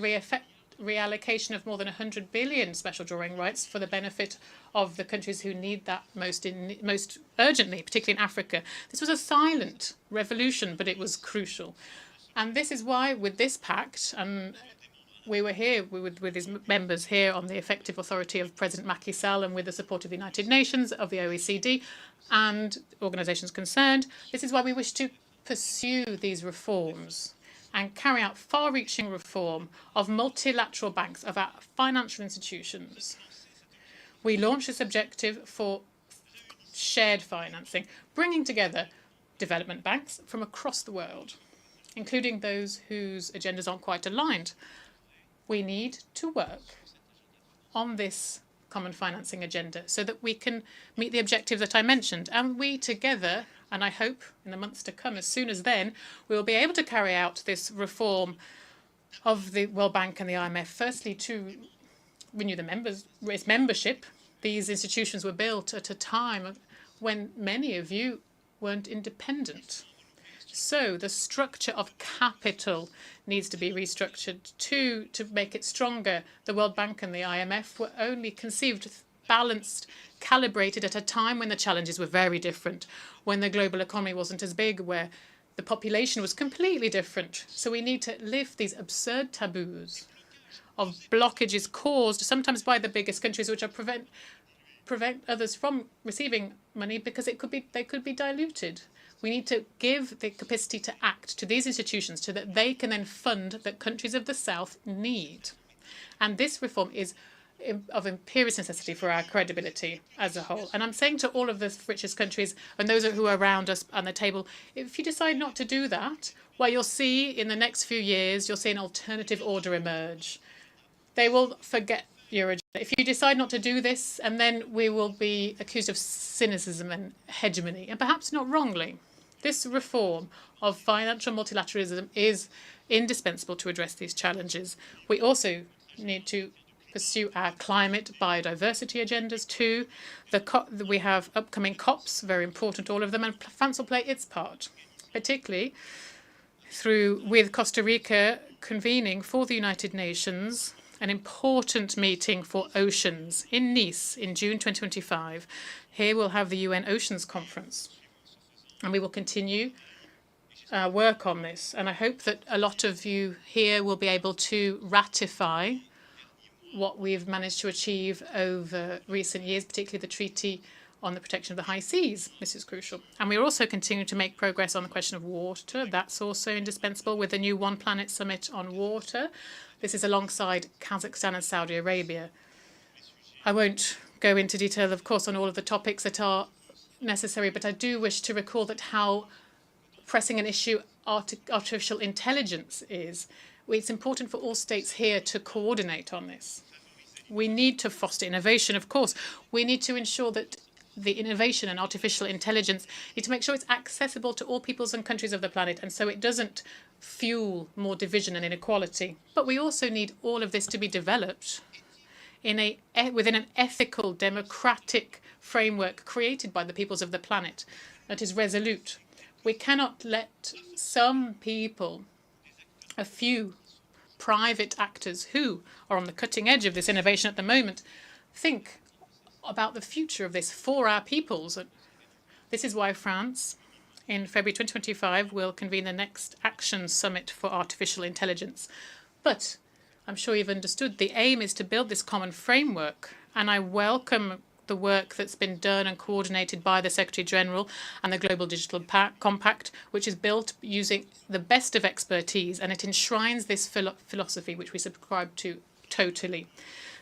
reallocation of more than 100 billion special drawing rights for the benefit of the countries who need that most urgently, particularly in Africa. This was a silent revolution, but it was crucial. And this is why, with this pact, and we were here with his members here on the effective authority of President Macky Sall and with the support of the United Nations, of the OECD, and organisations concerned, this is why we wish to pursue these reforms and carry out far-reaching reform of multilateral banks, of our financial institutions. We launched this objective for shared financing, bringing together development banks from across the world, including those whose agendas aren't quite aligned. We need to work on this common financing agenda so that we can meet the objectives that I mentioned. And we together, and I hope in the months to come, as soon as then, we will be able to carry out this reform of the World Bank and the IMF, firstly to renew its membership. These institutions were built at a time when many of you weren't independent. So the structure of capital needs to be restructured to make it stronger. The World Bank and the IMF were only conceived, balanced, calibrated at a time when the challenges were very different, when the global economy wasn't as big, where the population was completely different. So we need to lift these absurd taboos of blockages caused sometimes by the biggest countries, which are prevent others from receiving money because they could be diluted. We need to give the capacity to act to these institutions so that they can then fund that countries of the South need. And this reform is of imperious necessity for our credibility as a whole. And I'm saying to all of the richest countries and those who are around us on the table, if you decide not to do that, well, you'll see in the next few years, you'll see an alternative order emerge. They will forget your agenda. If you decide not to do this, and then we will be accused of cynicism and hegemony, and perhaps not wrongly. This reform of financial multilateralism is indispensable to address these challenges. We also need to pursue our climate biodiversity agendas too. We have upcoming COPs, very important, all of them, and France will play its part, particularly with Costa Rica convening for the United Nations an important meeting for oceans in Nice in June 2025. Here we'll have the UN Oceans Conference, and we will continue work on this. And I hope that a lot of you here will be able to ratify what we've managed to achieve over recent years, particularly the Treaty on the Protection of the High Seas. This is crucial. And we're also continuing to make progress on the question of water. That's also indispensable with the new One Planet Summit on water. This is alongside Kazakhstan and Saudi Arabia. I won't go into detail, of course, on all of the topics that are necessary, but I do wish to recall that how pressing an issue artificial intelligence is. It's important for all states here to coordinate on this. We need to foster innovation, of course. We need to ensure that the innovation and artificial intelligence need to make sure it's accessible to all peoples and countries of the planet, and so it doesn't fuel more division and inequality. But we also need all of this to be developed within an ethical, democratic framework created by the peoples of the planet that is resolute. We cannot let some people, a few private actors who are on the cutting edge of this innovation at the moment, think about the future of this for our peoples. This is why France, in February 2025, will convene the next Action Summit for Artificial Intelligence. But I'm sure you've understood the aim is to build this common framework, and I welcome the work that's been done and coordinated by the Secretary General and the Global Digital Compact, which is built using the best of expertise, and it enshrines this philosophy, which we subscribe to totally.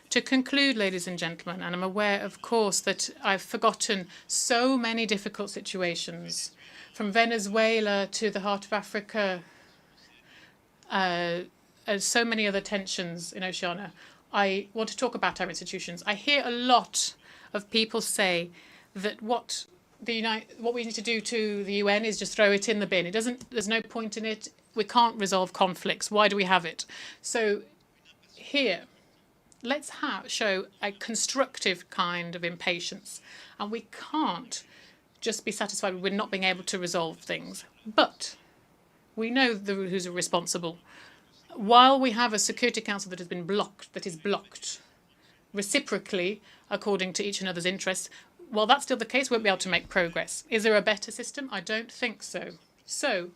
To conclude, ladies and gentlemen, and I'm aware, of course, that I've forgotten so many difficult situations, from Venezuela to the heart of Africa, and so many other tensions in Oceania. I want to talk about our institutions. I hear a lot of people say that what we need to do to the UN is just throw it in the bin. There's no point in it. We can't resolve conflicts. Why do we have it? So here, let's show a constructive kind of impatience. And we can't just be satisfied with not being able to resolve things. But we know who's responsible. While we have a Security Council that is blocked reciprocally according to each other's interests, while that's still the case, we won't be able to make progress. Is there a better system? I don't think so. So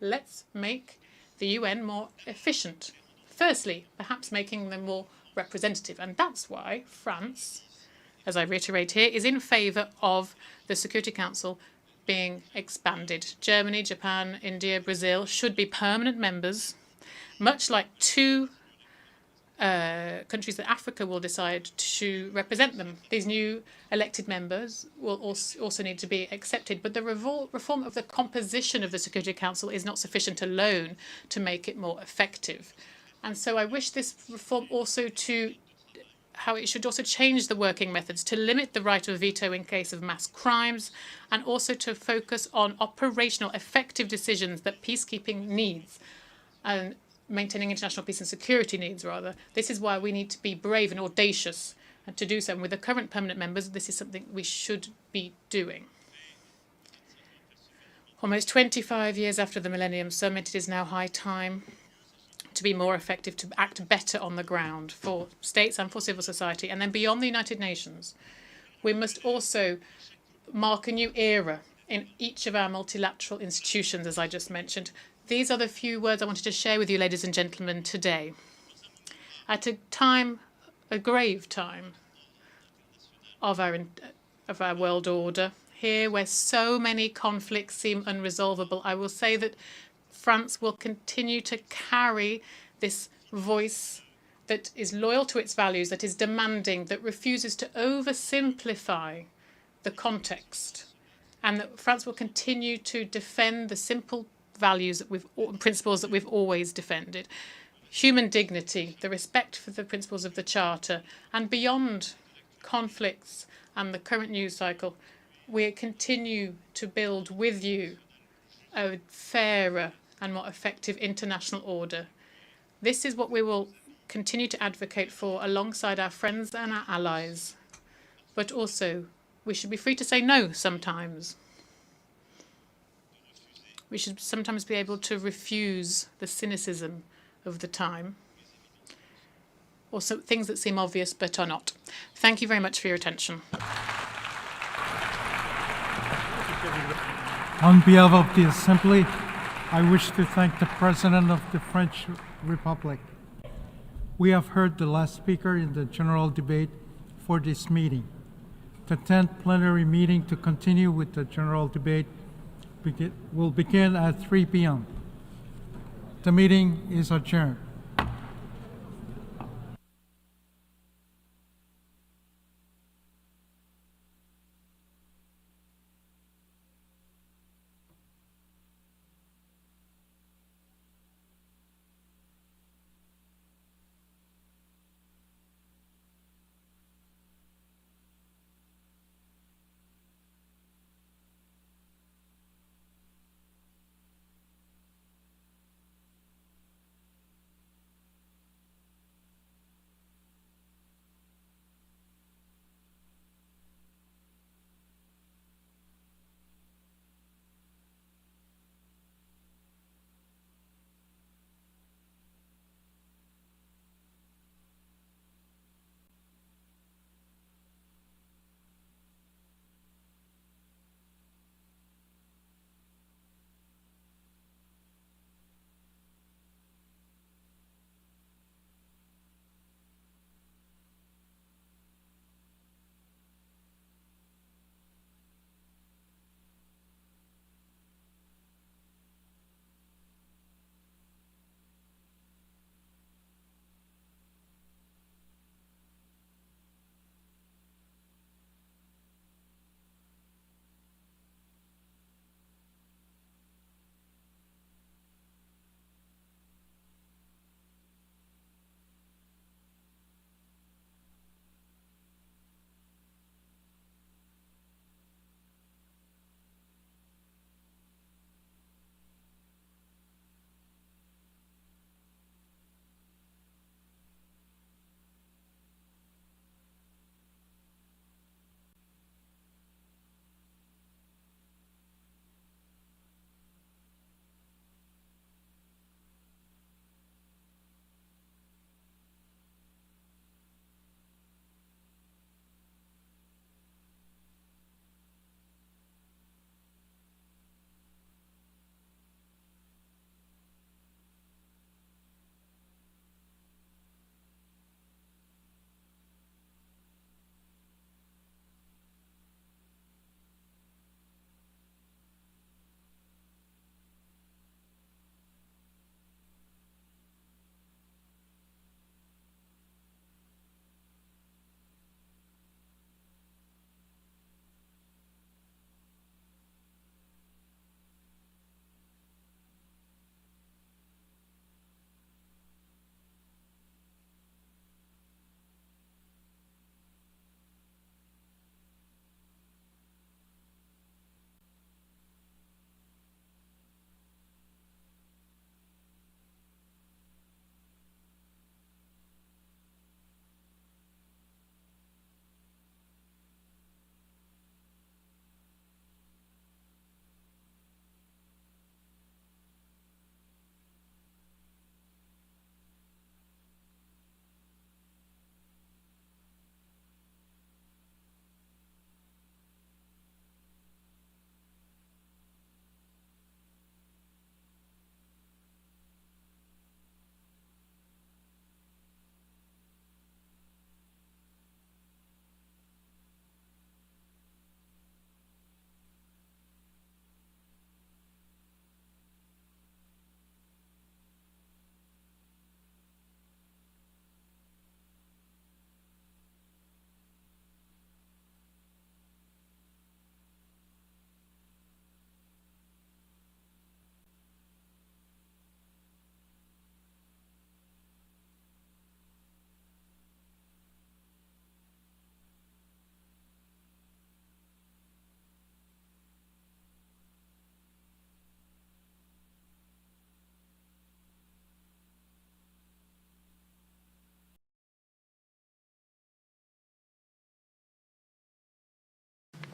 let's make the UN more efficient. Firstly, perhaps making them more representative. And that's why France, as I reiterate here, is in favour of the Security Council being expanded. Germany, Japan, India, Brazil should be permanent members, much like two countries that Africa will decide to represent them. These new elected members will also need to be accepted. But the reform of the composition of the Security Council is not sufficient alone to make it more effective. And so I wish this reform also how it should also change the working methods to limit the right of veto in case of mass crimes, and also to focus on operational effective decisions that peacekeeping needs and maintaining international peace and security needs, rather. This is why we need to be brave and audacious and to do so. And with the current permanent members, this is something we should be doing. Almost 25 years after the Millennium Summit, it is now high time to be more effective, to act better on the ground for states and for civil society. And then beyond the United Nations, we must also mark a new era in each of our multilateral institutions, as I just mentioned. These are the few words I wanted to share with you, ladies and gentlemen, today. At a grave time of our world order, here where so many conflicts seem unresolvable, I will say that France will continue to carry this voice that is loyal to its values, that is demanding, that refuses to oversimplify the context, and that France will continue to defend the simple values principles that we've always defended. Human dignity, the respect for the principles of the Charter, and beyond conflicts and the current news cycle, we continue to build with you a fairer and more effective international order. This is what we will continue to advocate for alongside our friends and our allies. But also, we should be free to say no sometimes. We should sometimes be able to refuse the cynicism of the time. or so, things that seem obvious but are not. Thank you very much for your attention. On behalf of the Assembly, I wish to thank the President of the French Republic. We have heard the last speaker in the general debate for this meeting. The 10th plenary meeting to continue with the general debate will begin at 3 p.m. The meeting is adjourned.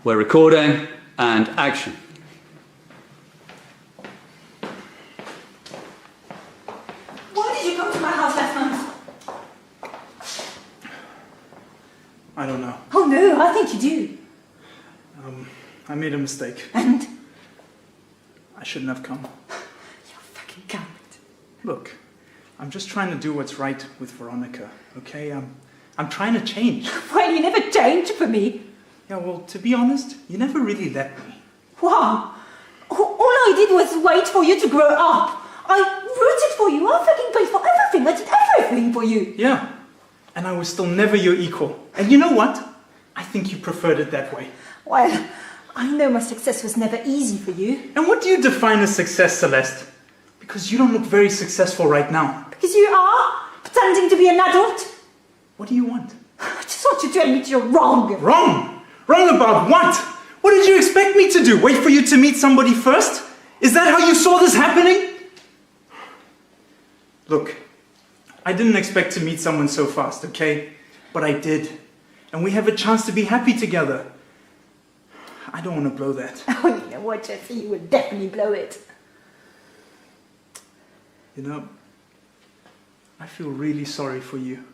We're recording, and action. Why did you come to my house last month? I don't know. Oh no, I think you do. I made a mistake. And? I shouldn't have come. You're fucking coward. Look, I'm just trying to do what's right with Veronica, okay? I'm trying to change. Well, you never changed for me. Yeah, well, to be honest, you never really let me. Wow. All I did was wait for you to grow up. I rooted for you. I fucking paid for everything. I did everything for you. Yeah, and I was still never your equal. And you know what? I think you preferred it that way. Well, I know my success was never easy for you. And what do you define as success, Celeste? Because you don't look very successful right now. Because you are pretending to be an adult. What do you want? I just want you to admit you're wrong. Wrong? Wrong about what? What did you expect me to do? Wait for you to meet somebody first? Is that how you saw this happening? Look, I didn't expect to meet someone so fast, okay? But I did. And we have a chance to be happy together. I don't want to blow that. Oh, you know what, Jesse? You would definitely blow it. You know, I feel really sorry for you.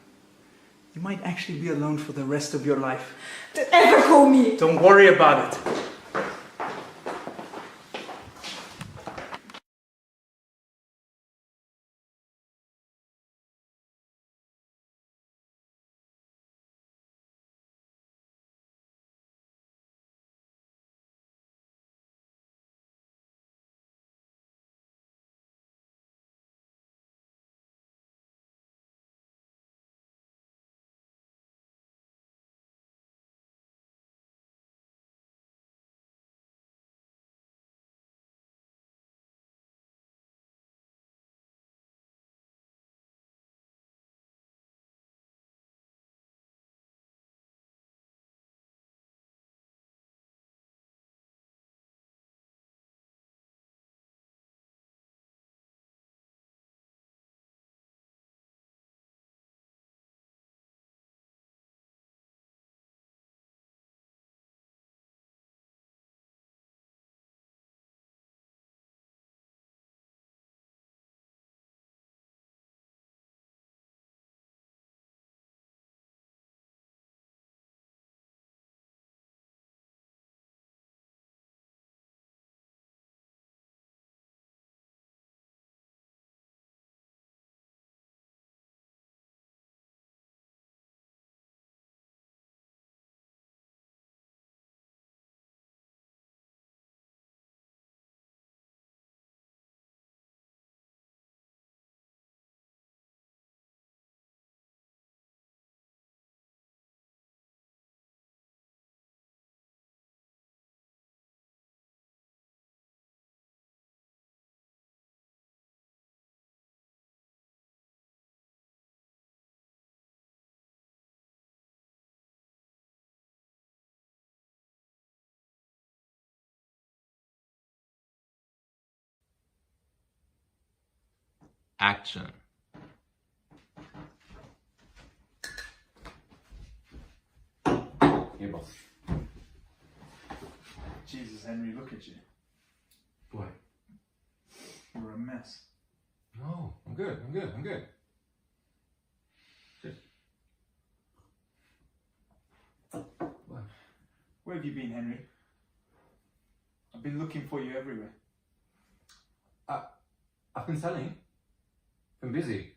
You might actually be alone for the rest of your life. Don't ever call me. Don't worry about it. Action. Here, boss. Jesus, Henry, look at you. What? You're a mess. No, I'm good. Good. What? Where have you been, Henry? I've been looking for you everywhere. I've been selling. Been busy.